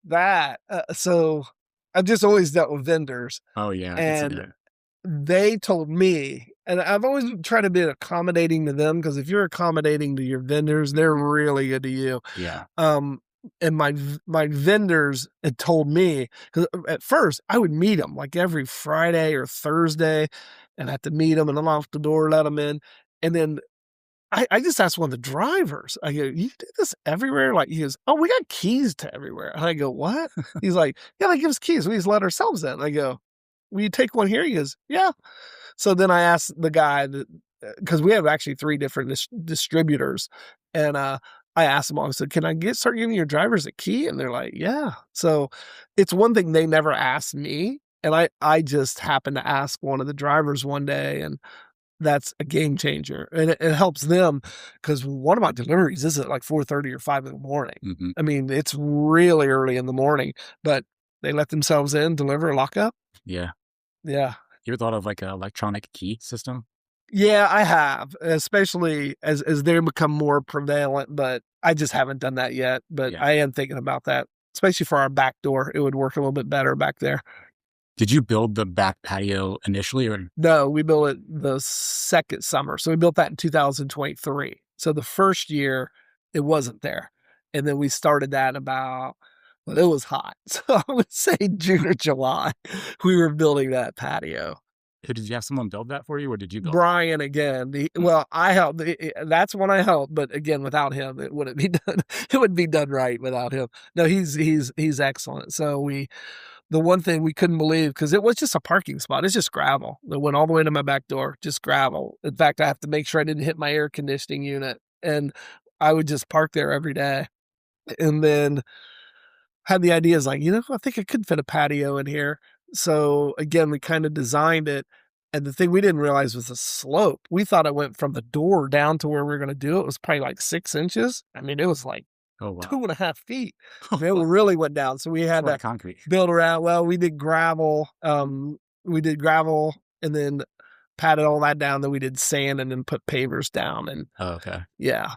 that. So I've just always dealt with vendors. Oh yeah, and they told me. And I've always tried to be accommodating to them, because if you're accommodating to your vendors, they're really good to you. Yeah. And my vendors had told me, because at first I would meet them like every Friday or Thursday, and I have to meet them and I'm off the door, let them in. And then I just asked one of the drivers, I go, you do this everywhere? Like, he goes, oh, we got keys to everywhere. And I go, what? He's like, yeah, they give us keys. We just let ourselves in. I go, will you take one here? He goes, yeah. So then I asked the guy, because we have actually 3 different distributors, and I I asked them all, I said, can I start giving your drivers a key? And they're like, yeah. So it's one thing they never asked me. And I just happened to ask one of the drivers one day, and that's a game changer. And it helps them because one of my deliveries is at like 4:30 or 5 in the morning. Mm-hmm. I mean, it's really early in the morning, but they let themselves in, deliver, lock up. Yeah. Yeah. You ever thought of like an electronic key system? Yeah, I have, especially as they become more prevalent, but I just haven't done that yet. But Yeah. I am thinking about that, especially for our back door. It would work a little bit better back there. Did you build the back patio initially, or? No, we built it the second summer. So we built that in 2023. So the first year it wasn't there. And then we started that about, well, it was hot. So I would say June or July, we were building that patio. Did you have someone build that for you, or did you build it? Brian again. Well, I helped. That's when I helped, but again, without him, it wouldn't be done. It wouldn't be done right without him. No, he's excellent. So the one thing we couldn't believe, because it was just a parking spot. It's just gravel that went all the way to my back door, just gravel. In fact, I have to make sure I didn't hit my air conditioning unit, and I would just park there every day. And then had the ideas like, I think I could fit a patio in here. So again, we kind of designed it. And the thing we didn't realize was the slope. We thought it went from the door down to where we were going to do it. It was probably like 6 inches. I mean, it was like Oh, wow. 2.5 feet. It really went down. So we had to concrete. build around. Well, we did gravel. We did gravel and then patted all that down. Then we did sand and then put pavers down. And okay. Yeah.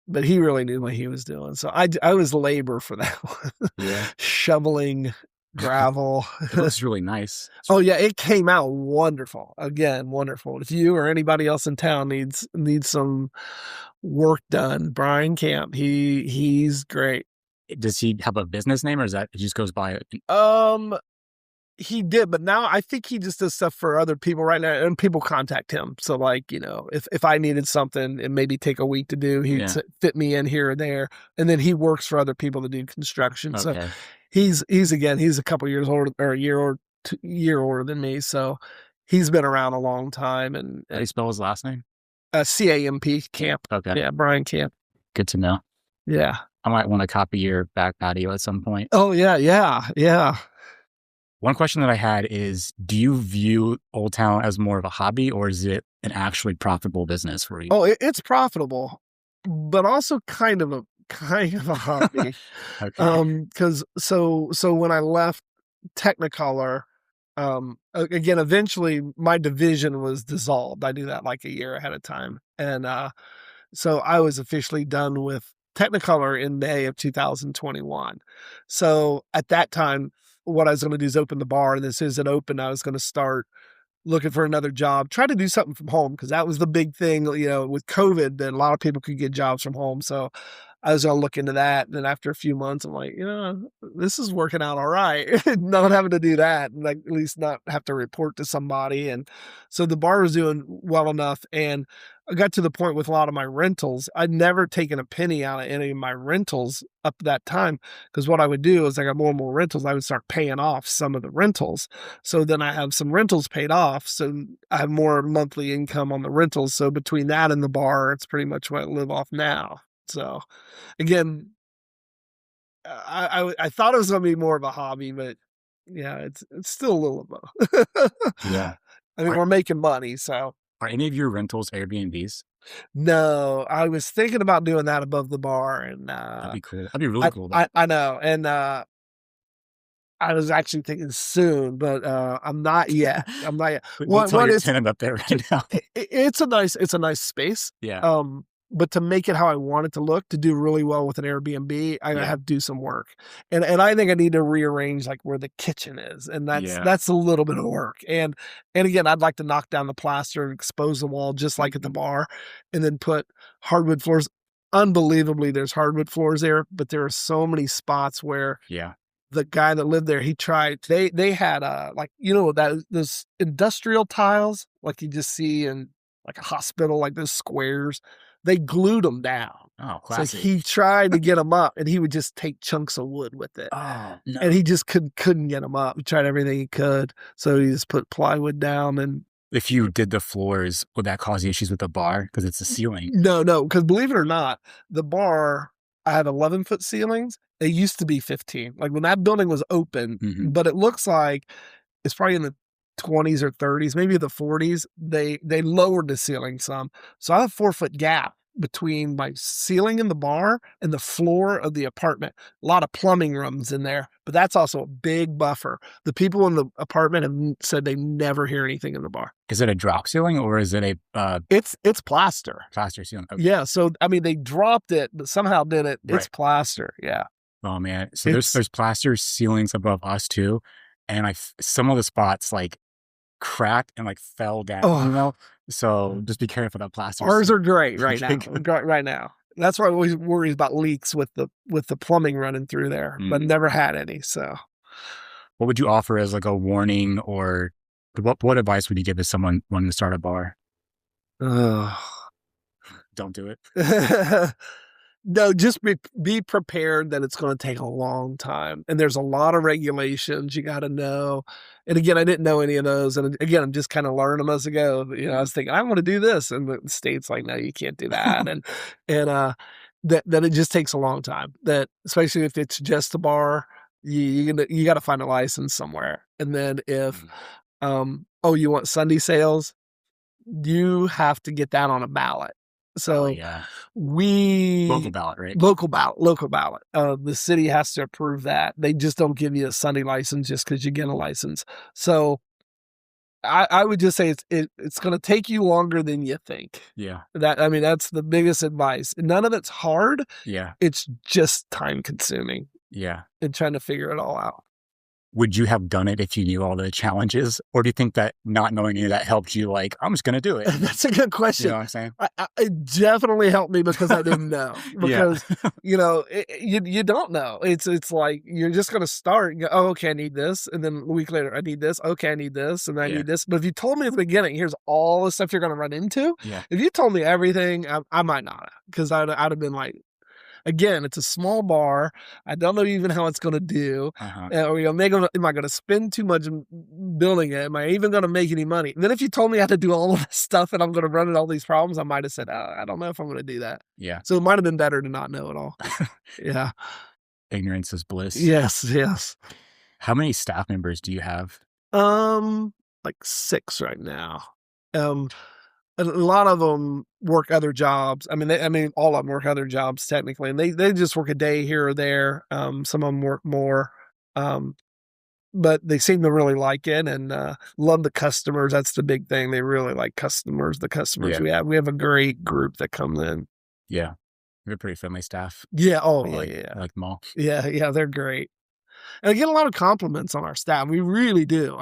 But he really knew what he was doing. So I was labor for that one. Yeah. Shoveling gravel. It looks really nice. Oh yeah, it came out wonderful. Again, wonderful. If you or anybody else in town needs some work done, Brian Camp, he's great. Does he have a business name, or is that it just goes by? He did, but now I think he just does stuff for other people right now, and people contact him. So like, if I needed something, it maybe take a week to do, he'd fit me in here or there, and then he works for other people to do construction. Okay. So he's a couple years older, or a year older than me. So he's been around a long time. And How do you spell his last name? CAMP, Camp. Okay. Yeah, Brian Camp. Good to know. Yeah. I might want to copy your back patio at some point. Oh yeah. One question that I had is, do you view Old Town as more of a hobby, or is it an actually profitable business for you? Oh, it's profitable, but also kind of a hobby. Okay. Because so when I left Technicolor, again, eventually my division was dissolved. I knew that like a year ahead of time. And so I was officially done with Technicolor in May of 2021. So at that time, what I was going to do is open the bar. And as soon as it opened, I was going to start looking for another job, try to do something from home, because that was the big thing, with COVID, that a lot of people could get jobs from home. So I was going to look into that. And then after a few months, I'm like, this is working out all right. Not having to do that, and like at least not have to report to somebody. And so the bar was doing well enough. And I got to the point with a lot of my rentals. I'd never taken a penny out of any of my rentals up to that time, because what I would do is I got more and more rentals. I would start paying off some of the rentals. So then I have some rentals paid off. So I have more monthly income on the rentals. So between that and the bar, it's pretty much what I live off now. So again, I thought it was going to be more of a hobby, but yeah, it's still a little bit. Yeah. I mean, we're making money, so. Are any of your rentals Airbnbs? No, I was thinking about doing that above the bar, and That'd be cool. That'd be really cool. I know, and I was actually thinking soon, but I'm not yet. I'm not yet. We'll tell your tenant up there right now. It's a nice space. Yeah. But to make it how I want it to look, to do really well with an Airbnb, I have to do some work. And I think I need to rearrange like where the kitchen is. And that's a little bit of work. And again, I'd like to knock down the plaster and expose the wall just like at the bar, and then put hardwood floors. Unbelievably, there's hardwood floors there, but there are so many spots where the guy that lived there, he tried, they had like, those industrial tiles, like you just see in like a hospital, like those squares. They glued them down. Oh, classic. So he tried to get them up, and he would just take chunks of wood with it. Oh, no. And he just couldn't get them up. He tried everything he could. So he just put plywood down, and If you did the floors, would that cause you issues with the bar because it's the ceiling? No, because believe it or not, the bar, I have 11-foot ceilings. They used to be 15. Like when that building was open, but it looks like it's probably in the 20s or 30s, maybe the 40s. They lowered the ceiling some. So I have a 4-foot gap between my ceiling in the bar and the floor of the apartment. A lot of plumbing rooms in there, but that's also a big buffer. The people in the apartment have said they never hear anything in the bar. Is it a drop ceiling or is it a It's plaster. plaster ceiling? Okay. Yeah, so I mean they dropped it, but somehow did it. It's Right. plaster. Yeah. Oh man, so there's plaster ceilings above us too, and some of the spots like cracked and like fell down. Oh. So just be careful that plaster. Ours are great right now. Okay. Right now. That's why I always worry about leaks with the plumbing running through there, but never had any. So what would you offer as like a warning, or what advice would you give to someone wanting to start a bar? Don't do it. No, just be prepared that it's going to take a long time. And there's a lot of regulations you got to know. And again, I didn't know any of those. And again, I'm just kind of learning them as I go. I was thinking, I want to do this. And the state's like, no, you can't do that. and that it just takes a long time. That especially if it's just a bar, you got to find a license somewhere. And then if, you want Sunday sales, you have to get that on a ballot. So local ballot, right? Local ballot. The city has to approve that. They just don't give you a Sunday license just because you get a license. So I would just say it's going to take you longer than you think. Yeah. That's the biggest advice. None of it's hard. Yeah. It's just time consuming. Yeah. And trying to figure it all out. Would you have done it if you knew all the challenges? Or do you think that not knowing any of that helped you, like, I'm just going to do it? That's a good question. You know what I'm saying? It definitely helped me because I didn't know. Because, you don't know. It's like, you're just going to start. And go, oh, okay, I need this. And then a week later, I need this. Okay, I need this. And I need this. But if you told me at the beginning, here's all the stuff you're going to run into. Yeah. If you told me everything, I might not have. Because I'd have been like, again, it's a small bar. I don't know even how it's going to do. Or am I going to spend too much building it? Am I even going to make any money? And then if you told me I had to do all of this stuff and I'm going to run into all these problems, I might have said, I don't know if I'm going to do that. Yeah. So it might have been better to not know it all. Yeah. Ignorance is bliss. Yes. How many staff members do you have? Like 6 right now. A lot of them work other jobs. All of them work other jobs technically, and they just work a day here or there. Some of them work more, but they seem to really like it and love the customers. That's the big thing. They really like customers. The customers we have a great group that comes in. Yeah, we have a pretty friendly staff. Yeah. Oh, I like them all. Yeah, they're great, and I get a lot of compliments on our staff. We really do.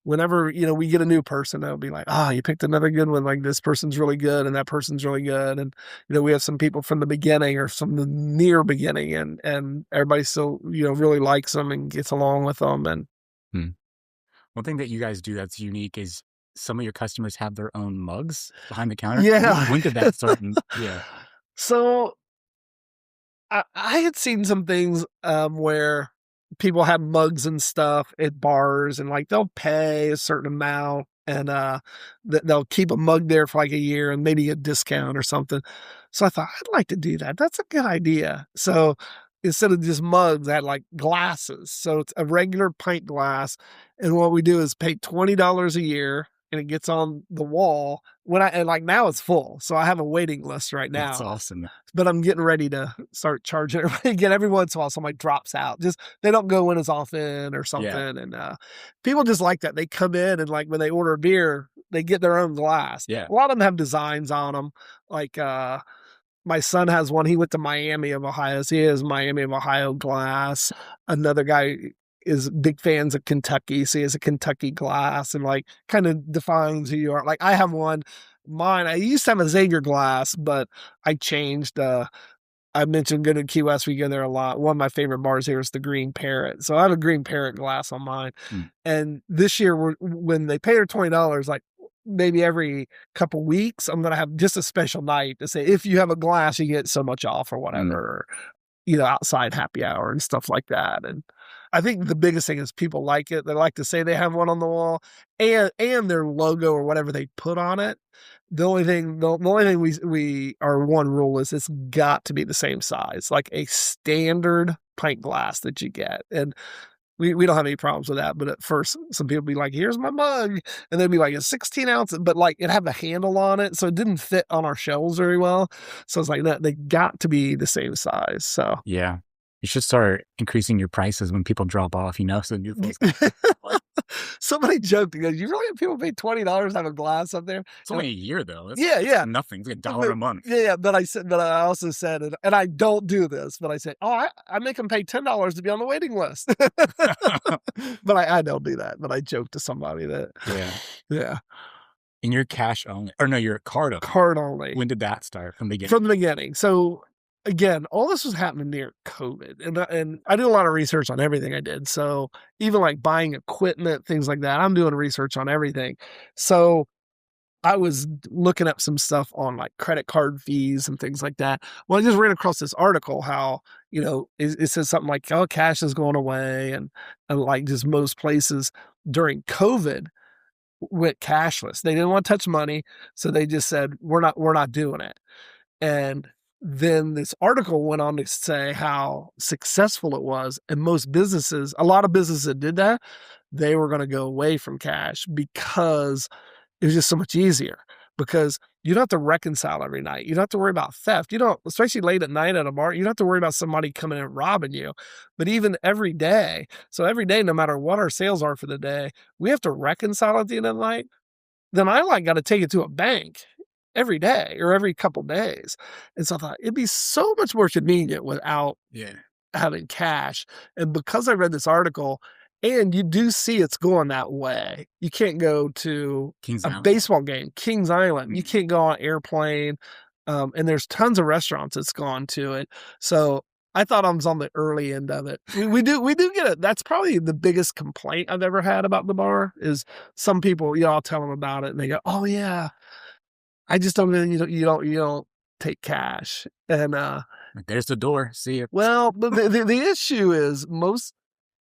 Whenever, we get a new person, they'll be like, you picked another good one. Like this person's really good and that person's really good. And, we have some people from the beginning or from the near beginning and everybody still, really likes them and gets along with them. And one thing that you guys do that's unique is some of your customers have their own mugs behind the counter. Yeah. When did that start? So I had seen some things where people have mugs and stuff at bars and like they'll pay a certain amount and they'll keep a mug there for like a year and maybe a discount or something. So I thought I'd like to do that. That's a good idea. So instead of just mugs, I had like glasses. So it's a regular pint glass. And what we do is pay $20 a year and it gets on the wall now it's full. So I have a waiting list right now. That's awesome. But I'm getting ready to start charging everybody again. Every once in a while, somebody drops out. Just, they don't go in as often or something. Yeah. And people just like that. They come in and like when they order a beer, they get their own glass. Yeah. A lot of them have designs on them. Like my son has one. He went to Miami of Ohio. So he has Miami of Ohio glass. Another guy is big fans of Kentucky. So he has a Kentucky glass and like kind of defines who you are. Like I have mine, I used to have a Xavier glass, but I changed. I mentioned going to Key West. We go there a lot. One of my favorite bars here is the Green Parrot. So I have a Green Parrot glass on mine. And this year when they pay their $20, like maybe every couple weeks, I'm going to have just a special night to say, if you have a glass, you get so much off or whatever, outside happy hour and stuff like that. And I think the biggest thing is people like it. They like to say they have one on the wall, and their logo or whatever they put on it. The only thing we our one rule is it's got to be the same size, like a standard pint glass that you get. And we don't have any problems with that. But at first, some people be like, "Here's my mug," and they'd be like, "It's 16 ounces," but like it had a handle on it, so it didn't fit on our shelves very well. So it's like that they got to be the same size. So Yeah. You should start increasing your prices when people drop off, so new folks. somebody joked, he goes, "You really have people pay $20 to have a glass up there?" It's only a year though. It's Yeah. nothing. It's like $1 a month. Yeah. But I also said, and I don't do this, but I said, "Oh, I make them pay $10 to be on the waiting list." But I don't do that. But I joked to somebody that, yeah, And you're cash only, or no, you're card only. card only. When did that start? From the beginning? From the beginning. So again, all this was happening near COVID, and I did a lot of research on everything I did. So even like buying equipment, things like that, I'm doing research on everything. So I was looking up some stuff on like credit card fees and things like that. Well, I just ran across this article how, it says something like, "Oh, cash is going away," and like just most places during COVID went cashless. They didn't want to touch money, so they just said, we're not doing it. And then this article went on to say how successful it was, and a lot of businesses that did that, they were going to go away from cash because it was just so much easier, because you don't have to reconcile every night. You don't have to worry about theft. You don't, especially late at night at a bar, you don't have to worry about somebody coming in and robbing you. But even every day, no matter what our sales are for the day, we have to reconcile at the end of the night. Then I got to take it to a bank every day or every couple days. And so I thought it'd be so much more convenient without having cash. And because I read this article, and you do see it's going that way. You can't go to Kings a Island. baseball game, Kings Island. You can't go on an airplane. And there's tons of restaurants that's gone to it. So I thought I was on the early end of it. We do get it. That's probably the biggest complaint I've ever had about the bar is some people, I'll tell them about it and they go, "Oh yeah, I just don't, you don't take cash." And, there's the door. See you. well, the issue is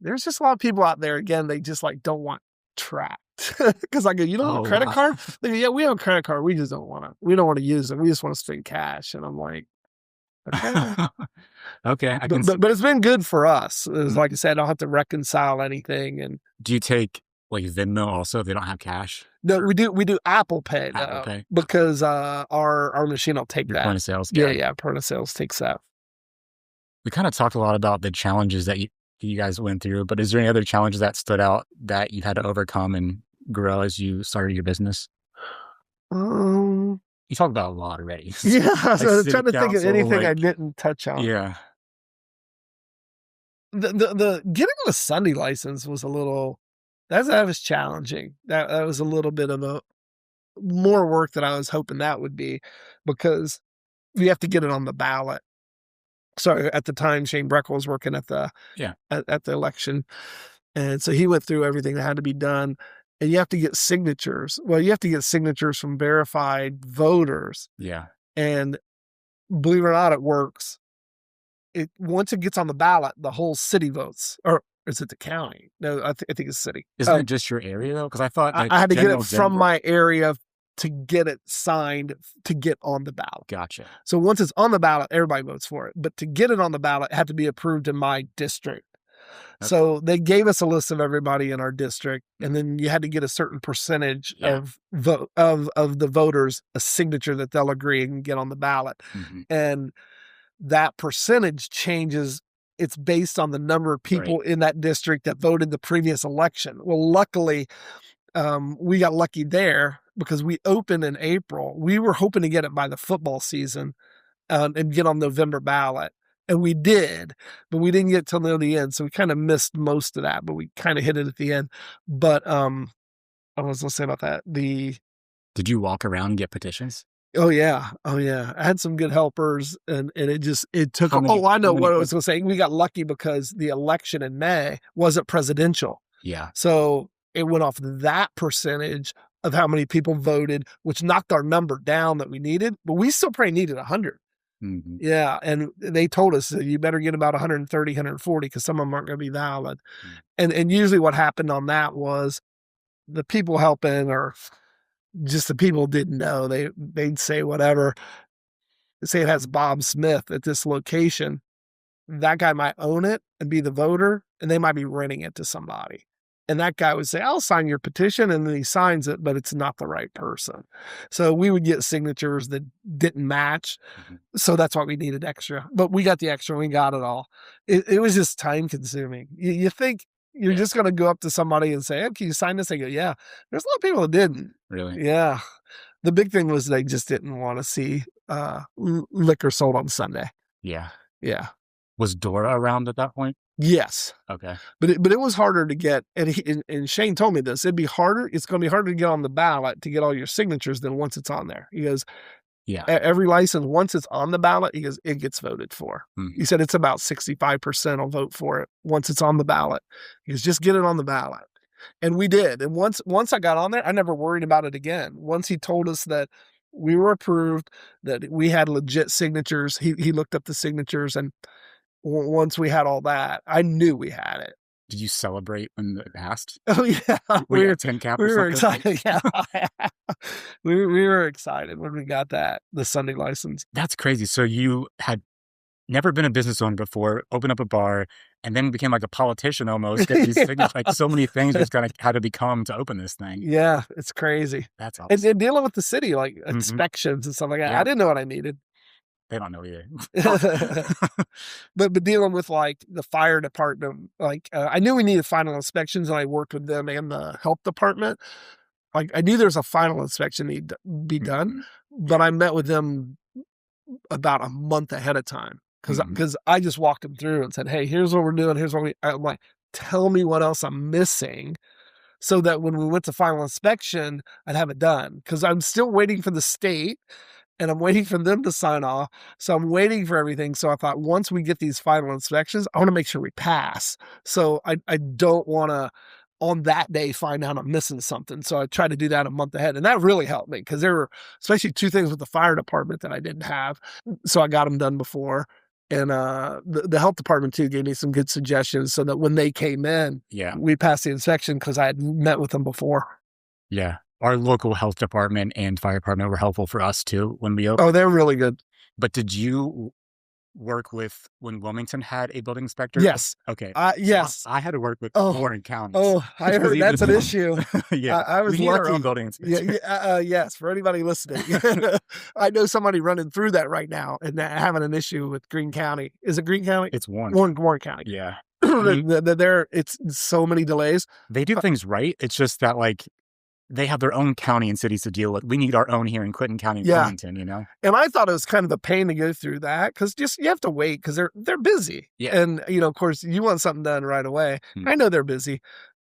there's just a lot of people out there, again, they just don't want tracked. Because I go, "You don't have a credit card?" They go, "Yeah, we have a credit card. We just don't want to use it. We just want to spend cash." And I'm like, okay. Okay. But it's been good for us. It's like I said, I don't have to reconcile anything. And do you take like Venmo also if they don't have cash? no, we do Apple Pay, Apple Pay. because our machine will take that. Point of sales. Yeah, point of sales takes that. We kind of talked a lot about the challenges that you guys went through, but is there any other challenges that stood out that you had to overcome and grow as you started your business? You talked about a lot already. Yeah, so I was trying to think of council, anything I didn't touch on. Yeah. The getting a Sunday license was that was challenging. That was a little bit of a more work than I was hoping that would be, because we have to get it on the ballot. So at the time, Shane Breckle was working at the election, and so he went through everything that had to be done. And you have to get signatures. Well, you have to get signatures from verified voters. Yeah. And believe it or not, it works. Once it gets on the ballot, the whole city votes. Or is it the county? No, I think it's city. Isn't it just your area though? Because I thought I had to get it from my area to get it signed to get on the ballot. Gotcha. So once it's on the ballot, everybody votes for it. But to get it on the ballot, it had to be approved in my district. So they gave us a list of everybody in our district, and then you had to get a certain percentage of the voters, a signature that they'll agree and get on the ballot. Mm-hmm. And that percentage changes. It's based on the number of people in that district that voted the previous election. Well, luckily, we got lucky there because we opened in April. We were hoping to get it by the football season and get on November ballot. And we did, but we didn't get till near the end. So we kind of missed most of that, but we kind of hit it at the end. But I was going to say about that. Did you walk around and get petitions? Oh yeah. I had some good helpers, and it took, I know what I was going to say. We got lucky because the election in May wasn't presidential. Yeah. So it went off that percentage of how many people voted, which knocked our number down that we needed, but we still probably needed 100. Mm-hmm. Yeah, and they told us that you better get about 130, 140 because some of them aren't going to be valid. And usually what happened on that was the people helping or just the people didn't know. They'd say whatever. Say it has Bob Smith at this location. That guy might own it and be the voter, and they might be renting it to somebody. And that guy would say, I'll sign your petition. And then he signs it, but it's not the right person. So we would get signatures that didn't match. Mm-hmm. So that's why we needed extra. But we got the extra. We got it all. It was just time consuming. You think you're just going to go up to somebody and say, hey, can you sign this? They go, yeah. There's a lot of people that didn't. Really? Yeah. The big thing was they just didn't want to see liquor sold on Sunday. Yeah. Yeah. Was Dora around at that point? Yes. Okay. But it was harder to get, and Shane told me this, it's going to be harder to get on the ballot to get all your signatures than once it's on there. He goes, yeah, every license, once it's on the ballot, he goes, it gets voted for. Mm-hmm. He said it's about 65% will vote for it once it's on the ballot. He goes, just get it on the ballot. And we did. And once I got on there, I never worried about it again. Once he told us that we were approved, that we had legit signatures, he looked up the signatures, and once we had all that, I knew we had it. Did you celebrate when it passed? Oh yeah, we were 10 cap. We were excited. Yeah, we were excited when we got the Sunday license. That's crazy. So you had never been a business owner before, opened up a bar, and then became like a politician almost. Get these signatures, like so many things just kind of had to become to open this thing. Yeah, it's crazy. That's awesome. And dealing with the city, like inspections and stuff like that. Yeah. I didn't know what I needed. They don't know either. but dealing with like the fire department, like I knew we needed final inspections, and I worked with them and the health department. Like I knew there was a final inspection need to be done, but I met with them about a month ahead of time because I just walked them through and said, hey, here's what we're doing. Here's what I'm like, tell me what else I'm missing, so that when we went to final inspection, I'd have it done. Because I'm still waiting for the state. And I'm waiting for them to sign off. So I'm waiting for everything. So I thought once we get these final inspections, I want to make sure we pass. So I don't want to, on that day, find out I'm missing something. So I tried to do that a month ahead. And that really helped me because there were especially two things with the fire department that I didn't have. So I got them done before. And the health department, too, gave me some good suggestions so that when they came in, we passed the inspection because I had met with them before. Yeah. Our local health department and fire department were helpful for us too when we opened. Oh, they're really good. But did you work with when Wilmington had a building inspector? Yes. Okay. Yes. I had to work with Warren County. Oh, I heard that's an issue. Yeah. I was we lucky. Our own building inspector. Yes. For anybody listening, I know somebody running through that right now and having an issue with Greene County. Is it Greene County? It's Warren. Warren County. Yeah. It's so many delays. They do things right. It's just that like, they have their own county and cities to deal with. We need our own here in Clinton County, Wilmington, you know? And I thought it was kind of a pain to go through that because you have to wait because they're busy. Yeah. And, of course, you want something done right away. I know they're busy.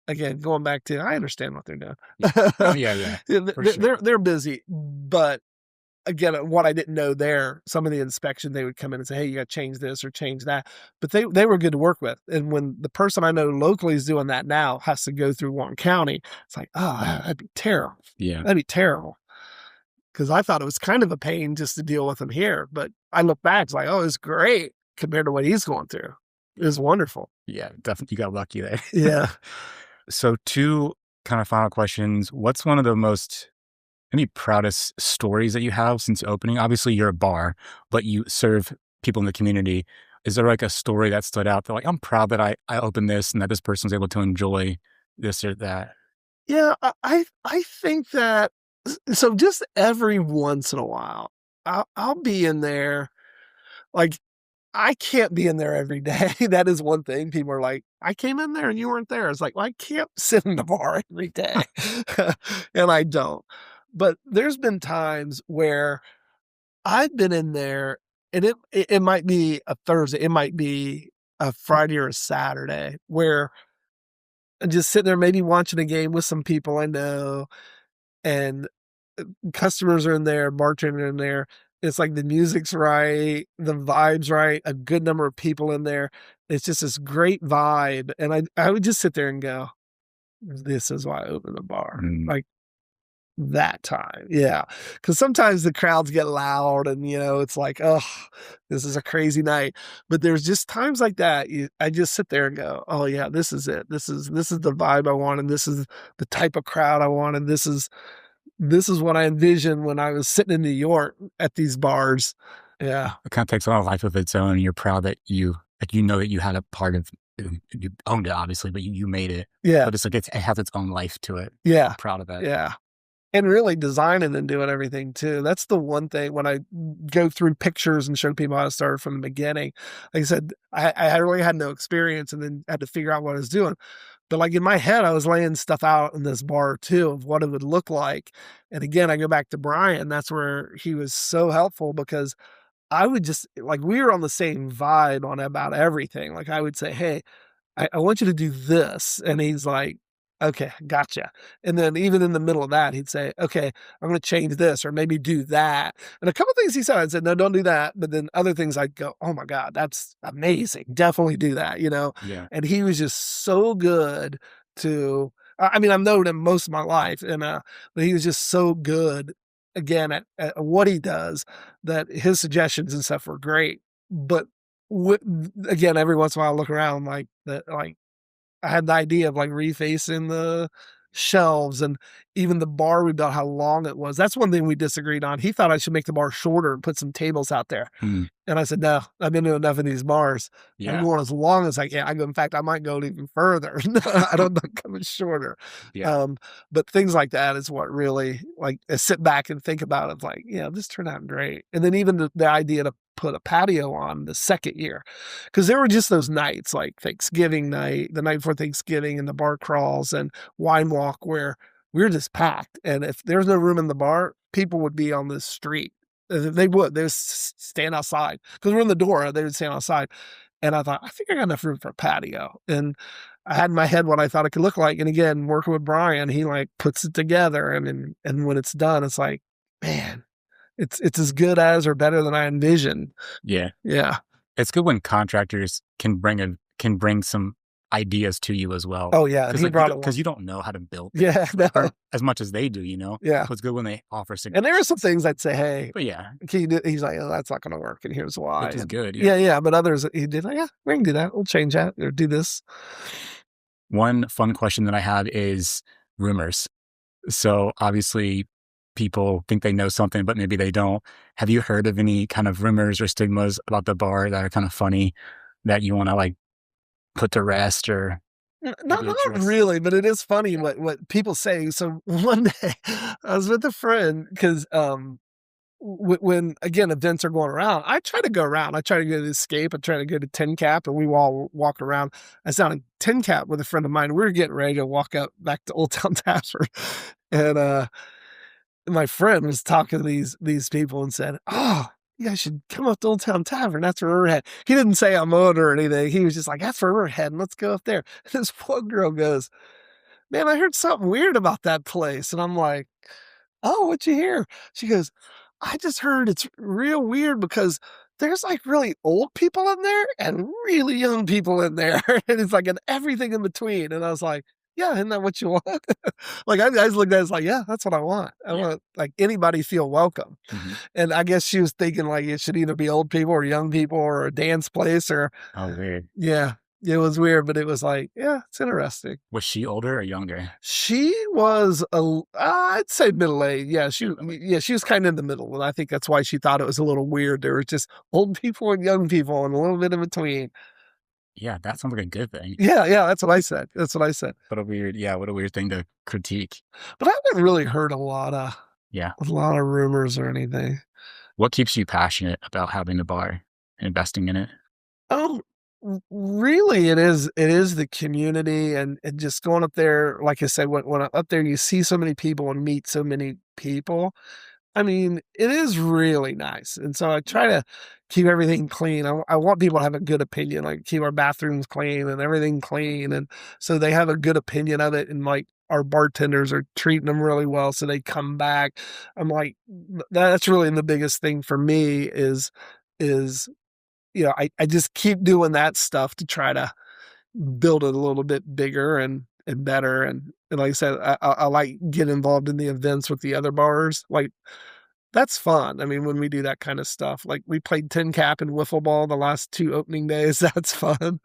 Again, going back to, I understand what they're doing. Yeah. They're busy. But again, what I didn't know there, some of the inspection, they would come in and say, hey, you got to change this or change that. But they were good to work with. And when the person I know locally is doing that now has to go through Warren County, it's like, oh, that'd be terrible. Yeah. That'd be terrible. Because I thought it was kind of a pain just to deal with him here. But I look back, it's like, oh, it's great compared to what he's going through. It was wonderful. Yeah, definitely. You got lucky there. Yeah. So 2 kind of final questions. What's one of the most maybe proudest stories that you have since opening? Obviously, you're a bar, but you serve people in the community. Is there like a story that stood out that like, I'm proud that I opened this and that this person was able to enjoy this or that? Yeah, I think that, so just every once in a while, I'll be in there, like, I can't be in there every day. That is one thing. People are like, I came in there and you weren't there. It's like, well, I can't sit in the bar every day. And I don't. But there's been times where I've been in there and it might be a Thursday, it might be a Friday or a Saturday where I'm just sitting there maybe watching a game with some people I know, and customers are in there, bartender in there. It's like the music's right, the vibe's right, a good number of people in there. It's just this great vibe. And I would just sit there and go, this is why I opened the bar. Like, that time. Yeah. Cause sometimes the crowds get loud and, it's like, oh, this is a crazy night. But there's just times like that. I just sit there and go, oh yeah, this is it. This is the vibe I want. And this is the type of crowd I want. And this is what I envisioned when I was sitting in New York at these bars. Yeah. It kind of takes on a life of its own. And you're proud that that you had a part of, you owned it obviously, but you made it. Yeah. But it's like, it has its own life to it. Yeah. I'm proud of that. Yeah. And really designing and doing everything too. That's the one thing when I go through pictures and show people how to start from the beginning. Like I said, I really had no experience and then had to figure out what I was doing. But like in my head, I was laying stuff out in this bar too of what it would look like. And again, I go back to Brian. That's where he was so helpful because I would just like, we were on the same vibe on about everything. Like I would say, hey, I want you to do this. And he's like, okay, gotcha. And then even in the middle of that, he'd say, okay, I'm going to change this or maybe do that. And a couple of things he said, I said, no, don't do that. But then other things I'd go, oh my God, that's amazing. Definitely do that, Yeah. And he was just so good to, I mean, I've known him most of my life but he was just so good again at what he does that his suggestions and stuff were great. But again, every once in a while I look around like that, like, I had the idea of like refacing the shelves and even the bar we built, how long it was. That's one thing we disagreed on. He thought I should make the bar shorter and put some tables out there. Mm. And I said, no, I've been to enough of these bars. I'm Yeah. going as long as I can. In fact, I might go even further. I don't know, coming shorter. Yeah. But things like that is what really like I sit back and think about it. Like, yeah, this turned out great. And then even the idea to put a patio on the second year, because there were just those nights like Thanksgiving night, the night before Thanksgiving, and the bar crawls and wine walk where we were just packed. And if there's no room in the bar, people would be on the street. They would stand outside because we're in the door. They would stand outside. And I thought, I think I got enough room for a patio. And I had in my head what I thought it could look like. And again, working with Brian, he like puts it together. And when it's done, it's like, man, it's as good as or better than I envisioned. Yeah. Yeah. It's good when contractors can bring some ideas to you as well. Oh yeah. And he brought it because you don't know how to build Yeah. No. as much as they do, Yeah. So it's good when they offer And suggestions. there are some things I'd say, hey, But yeah, can you do? He's like, oh, that's not going to work. And here's why. which is good. Yeah. But others, he did like, yeah, we can do that. We'll change that or do this. One fun question that I have is rumors. So obviously people think they know something, but maybe they don't. Have you heard of any kind of rumors or stigmas about the bar that are kind of funny that you want to like put to rest or Not address? really, but it is funny what people say. So one day I was with a friend because when again events are going around, I try to go around. I try to go to Escape. I try to go to Ten Cap, and we all walk around. I was down in Ten Cap with a friend of mine. We were getting ready to walk up back to Old Town Tavern, and my friend was talking to these people and said, "Oh, you guys should come up to Old Town Tavern. That's where we're heading." He didn't say I'm on or anything. He was just like, "That's where we're heading. Let's go up there." And this one girl goes, "Man, I heard something weird about that place." And I'm like, "Oh, what'd you hear?" She goes, "I just heard it's real weird because there's like really old people in there and really young people in there." And it's like, and everything in between. And I was like, yeah, isn't that what you want? Like I just looked at it as like, yeah, that's what I want. I want like anybody feel welcome. Mm-hmm. And I guess she was thinking like it should either be old people or young people or a dance place or Oh, weird. yeah. It was weird, but it was like, yeah, it's interesting. Was she older or younger? She was I'd say middle-aged. Yeah, she was kind of in the middle, and I think that's why she thought it was a little weird. There was just old people and young people and a little bit in between. Yeah, that sounds like a good thing. Yeah, that's what I said. That's what I said. What a weird thing to critique. But I haven't really heard a lot of rumors or anything. What keeps you passionate about having a bar and investing in it? Oh, really, it is the community and just going up there. Like I said, when I'm up there, you see so many people and meet so many people. I mean, it is really nice. And so I try to keep everything clean. I want people to have a good opinion, like keep our bathrooms clean and everything clean. And so they have a good opinion of it. And like our bartenders are treating them really well. So they come back. I'm like, that's really the biggest thing for me is, I just keep doing that stuff to try to build it a little bit bigger. And and better. And like I said, I like get involved in the events with the other bars. Like that's fun. I mean, when we do that kind of stuff, like we played tin cap and wiffle ball the last 2 opening days. That's fun.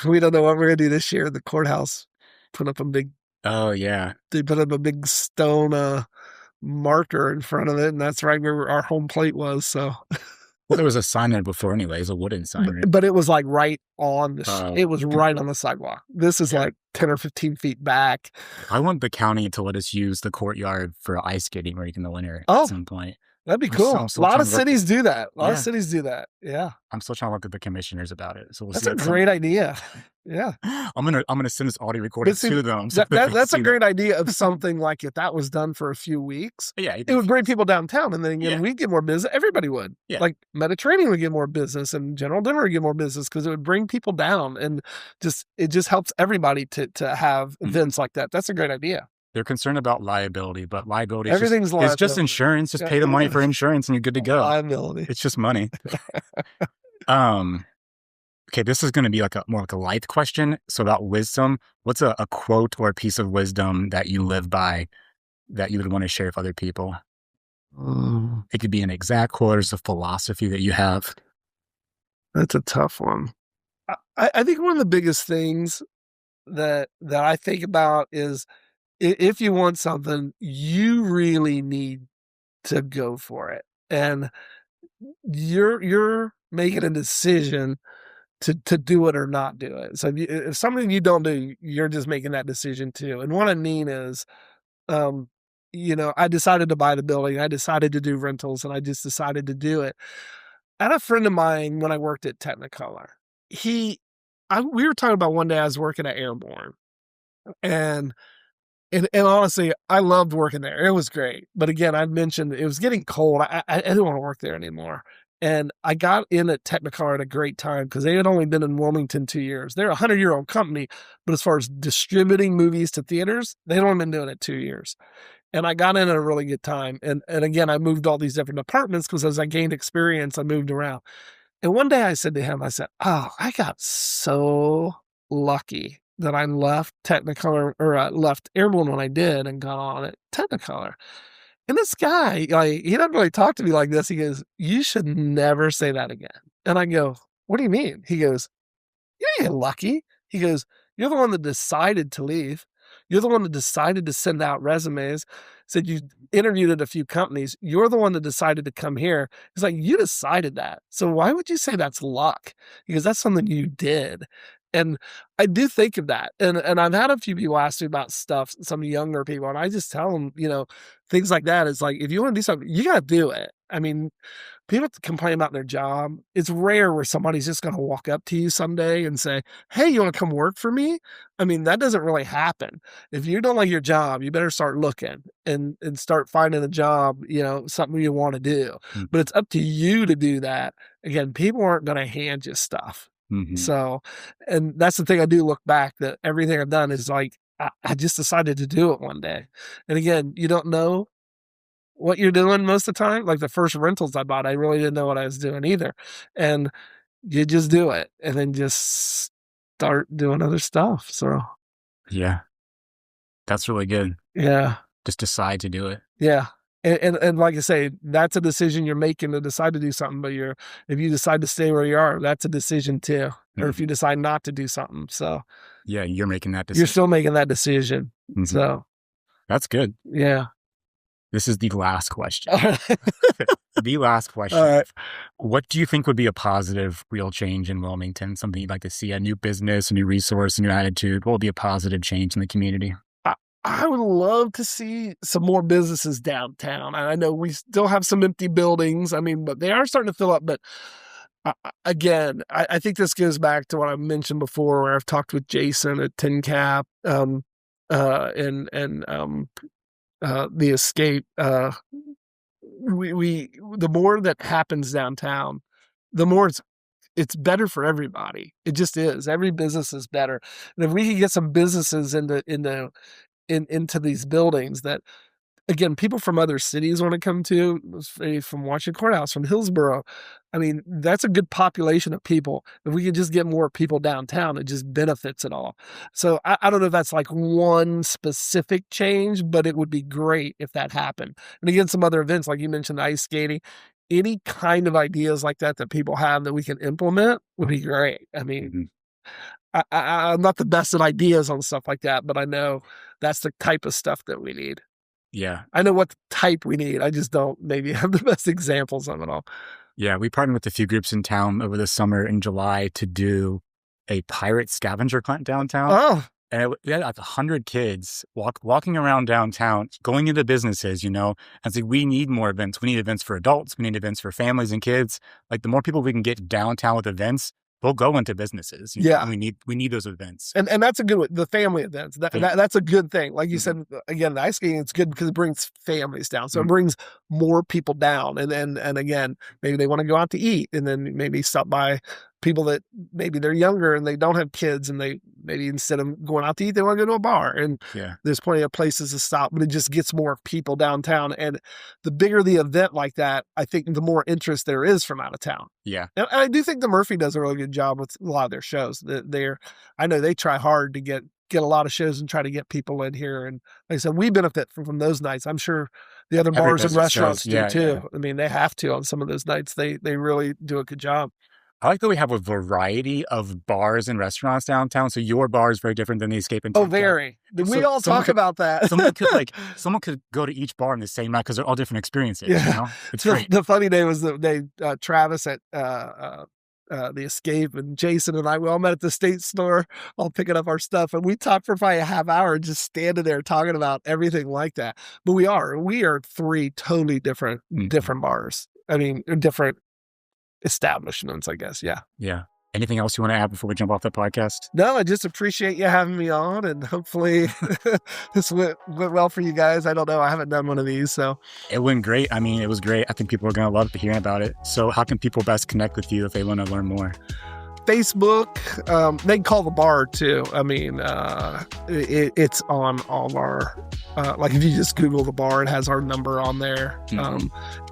We don't know what we're gonna do this year. The courthouse put up a big. Oh yeah. They put up a big stone marker in front of it, and that's right where our home plate was. So. Well, there was a sign there before anyways, a wooden sign. Right? But it was like right on it was right on the sidewalk. This is like 10 or 15 feet back. I want the county to let us use the courtyard for ice skating right in the winter at some point. That'd be cool. A lot of cities do that. A lot of cities do that. Yeah. I'm still trying to look at the commissioners about it. So that's a great idea. Yeah. I'm gonna send this audio recording to them. So that's a great idea of something like if that was done for a few weeks. Yeah. It would bring people downtown, and then we'd get more business. Everybody would. Yeah. Like Mediterranean would get more business, and General Denver would get more business because it would bring people down, and it just helps everybody to have events like that. That's a great idea. They're concerned about liability, but liability it's just insurance. Just pay the money for insurance and you're good to go. Liability. It's just money. Okay, this is going to be more like a life question. So about wisdom, what's a quote or a piece of wisdom that you live by that you would want to share with other people? It could be an exact quote or a philosophy that you have. That's a tough one. I think one of the biggest things that I think about is if you want something, you really need to go for it. And you're making a decision to do it or not do it. So if something you don't do, you're just making that decision too. And what I mean is, I decided to buy the building. I decided to do rentals, and I just decided to do it. I had a friend of mine when I worked at Technicolor. We were talking about one day I was working at Airborne, and honestly, I loved working there. It was great. But again, I mentioned it was getting cold. I didn't want to work there anymore. And I got in at Technicolor at a great time because they had only been in Wilmington 2 years. They're a 100-year-old company, but as far as distributing movies to theaters, they'd only been doing it 2 years. And I got in at a really good time. And again, I moved all these different departments because as I gained experience, I moved around. And one day I said to him, I said, oh, I got so lucky that I left Technicolor or left Airborne when I did and got on at Technicolor. And this guy, he doesn't really talk to me like this. He goes, you should never say that again. And I go, what do you mean? He goes, you ain't lucky. He goes, you're the one that decided to leave. You're the one that decided to send out resumes. Said you interviewed at a few companies. You're the one that decided to come here. He's like, you decided that. So why would you say that's luck? Because that's something you did. And I do think of that. And I've had a few people ask me about stuff, some younger people, and I just tell them, things like that. It's like, if you want to do something, you got to do it. I mean, people complain about their job. It's rare where somebody's just going to walk up to you someday and say, hey, you want to come work for me? I mean, that doesn't really happen. If you don't like your job, you better start looking and start finding a job, something you want to do. Mm-hmm. But it's up to you to do that. Again, people aren't going to hand you stuff. Mm-hmm. So, and that's the thing I do look back, that everything I've done is like, I just decided to do it one day. And again, you don't know what you're doing most of the time. Like the first rentals I bought, I really didn't know what I was doing either. And you just do it and then just start doing other stuff. So, yeah, that's really good. Yeah. Just decide to do it. Yeah. And like I say, that's a decision you're making to decide to do something, but if you decide to stay where you are, that's a decision too. Mm-hmm. Or if you decide not to do something. So yeah, you're making that decision. You're still making that decision. Mm-hmm. So that's good. Yeah. This is the last question. The last question. All right. What do you think would be a positive real change in Wilmington? Something you'd like to see, a new business, a new resource, a new attitude? What would be a positive change in the community? I would love to see some more businesses downtown. I know we still have some empty buildings. I mean, but they are starting to fill up. But again, I think this goes back to what I mentioned before, where I've talked with Jason at Tin Cap, and the Escape. The more that happens downtown, the more it's better for everybody. It just is. Every business is better. And if we can get some businesses into these buildings that again, people from other cities want to come to, from Washington Courthouse, from Hillsborough. I mean, that's a good population of people. If we could just get more people downtown, it just benefits it all. So I don't know if that's like one specific change, but it would be great if that happened. And again, some other events, like you mentioned, ice skating, any kind of ideas like that people have that we can implement would be great. I mean, I'm not the best at ideas on stuff like that, but I know that's the type of stuff that we need. Yeah. I know what type we need. I just don't maybe have the best examples of it all. Yeah, we partnered with a few groups in town over the summer in July to do a pirate scavenger hunt downtown. Oh, And we had like 100 kids walking around downtown, going into businesses, and it's like, we need more events. We need events for adults. We need events for families and kids. Like, the more people we can get downtown with events, they'll go into businesses. Yeah. We need those events. And that's a good one. The family events. That's a good thing. Like you said, again, the ice skating, it's good because it brings families down. So it brings more people down. And again, maybe they want to go out to eat and then maybe stop by people that maybe they're younger and they don't have kids, and they maybe instead of going out to eat, they want to go to a bar. And there's plenty of places to stop, but it just gets more people downtown. And the bigger the event like that, I think the more interest there is from out of town. Yeah. And I do think the Murphy does a really good job with a lot of their shows. I know they try hard to get a lot of shows and try to get people in here. And like I said, we benefit from those nights. I'm sure the other bars and restaurants do too. Yeah. I mean, they have to on some of those nights. They really do a good job. I like that we have a variety of bars and restaurants downtown. So your bar is very different than the Escape and Take. Oh, very. We all talk about that. someone could go to each bar in the same night because they're all different experiences. Yeah. It's great. The funny day was the day Travis at the Escape and Jason and I, we all met at the State store, all picking up our stuff. And we talked for probably a half hour just standing there talking about everything like that. But we are three totally different bars. I mean, different establishments, I guess. Yeah. Yeah. Anything else you want to add before we jump off the podcast? No, I just appreciate you having me on, and hopefully this went well for you guys. I don't know. I haven't done one of these, so. It went great. I mean, it was great. I think people are going to love hearing about it. So how can people best connect with you if they want to learn more? Facebook, they can call the bar too. I mean, it's on all of our, like if you just Google the bar, it has our number on there.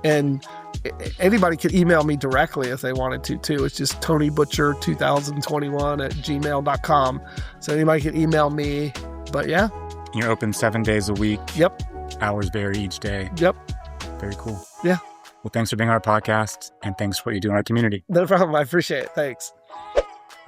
And anybody could email me directly if they wanted to too. It's just TonyButcher2021@gmail.com. So anybody can email me, but yeah. You're open 7 days a week. Yep. Hours vary each day. Yep. Very cool. Yeah. Well, thanks for being on our podcast, and thanks for what you do in our community. No problem. I appreciate it. Thanks.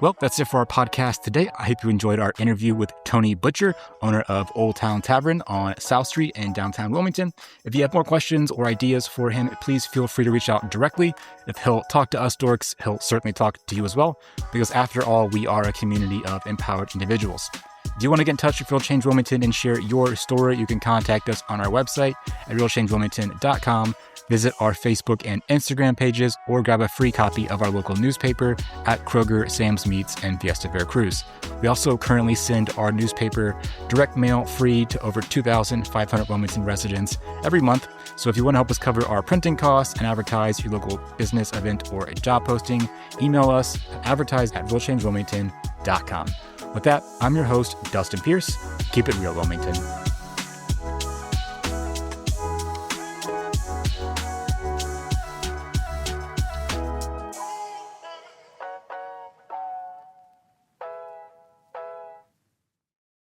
Well, that's it for our podcast today. I hope you enjoyed our interview with Tony Butcher, owner of Old Town Tavern on South Street in downtown Wilmington. If you have more questions or ideas for him, please feel free to reach out directly. If he'll talk to us dorks, he'll certainly talk to you as well, because after all, we are a community of empowered individuals. If you want to get in touch with Real Change Wilmington and share your story, you can contact us on our website at realchangewilmington.com. Visit our Facebook and Instagram pages, or grab a free copy of our local newspaper at Kroger, Sam's Meats, and Fiesta Veracruz. We also currently send our newspaper direct mail free to over 2,500 Wilmington residents every month. So if you want to help us cover our printing costs and advertise your local business event or a job posting, email us at advertise@realchangewilmington.com. With that, I'm your host, Dustin Pierce. Keep it real, Wilmington.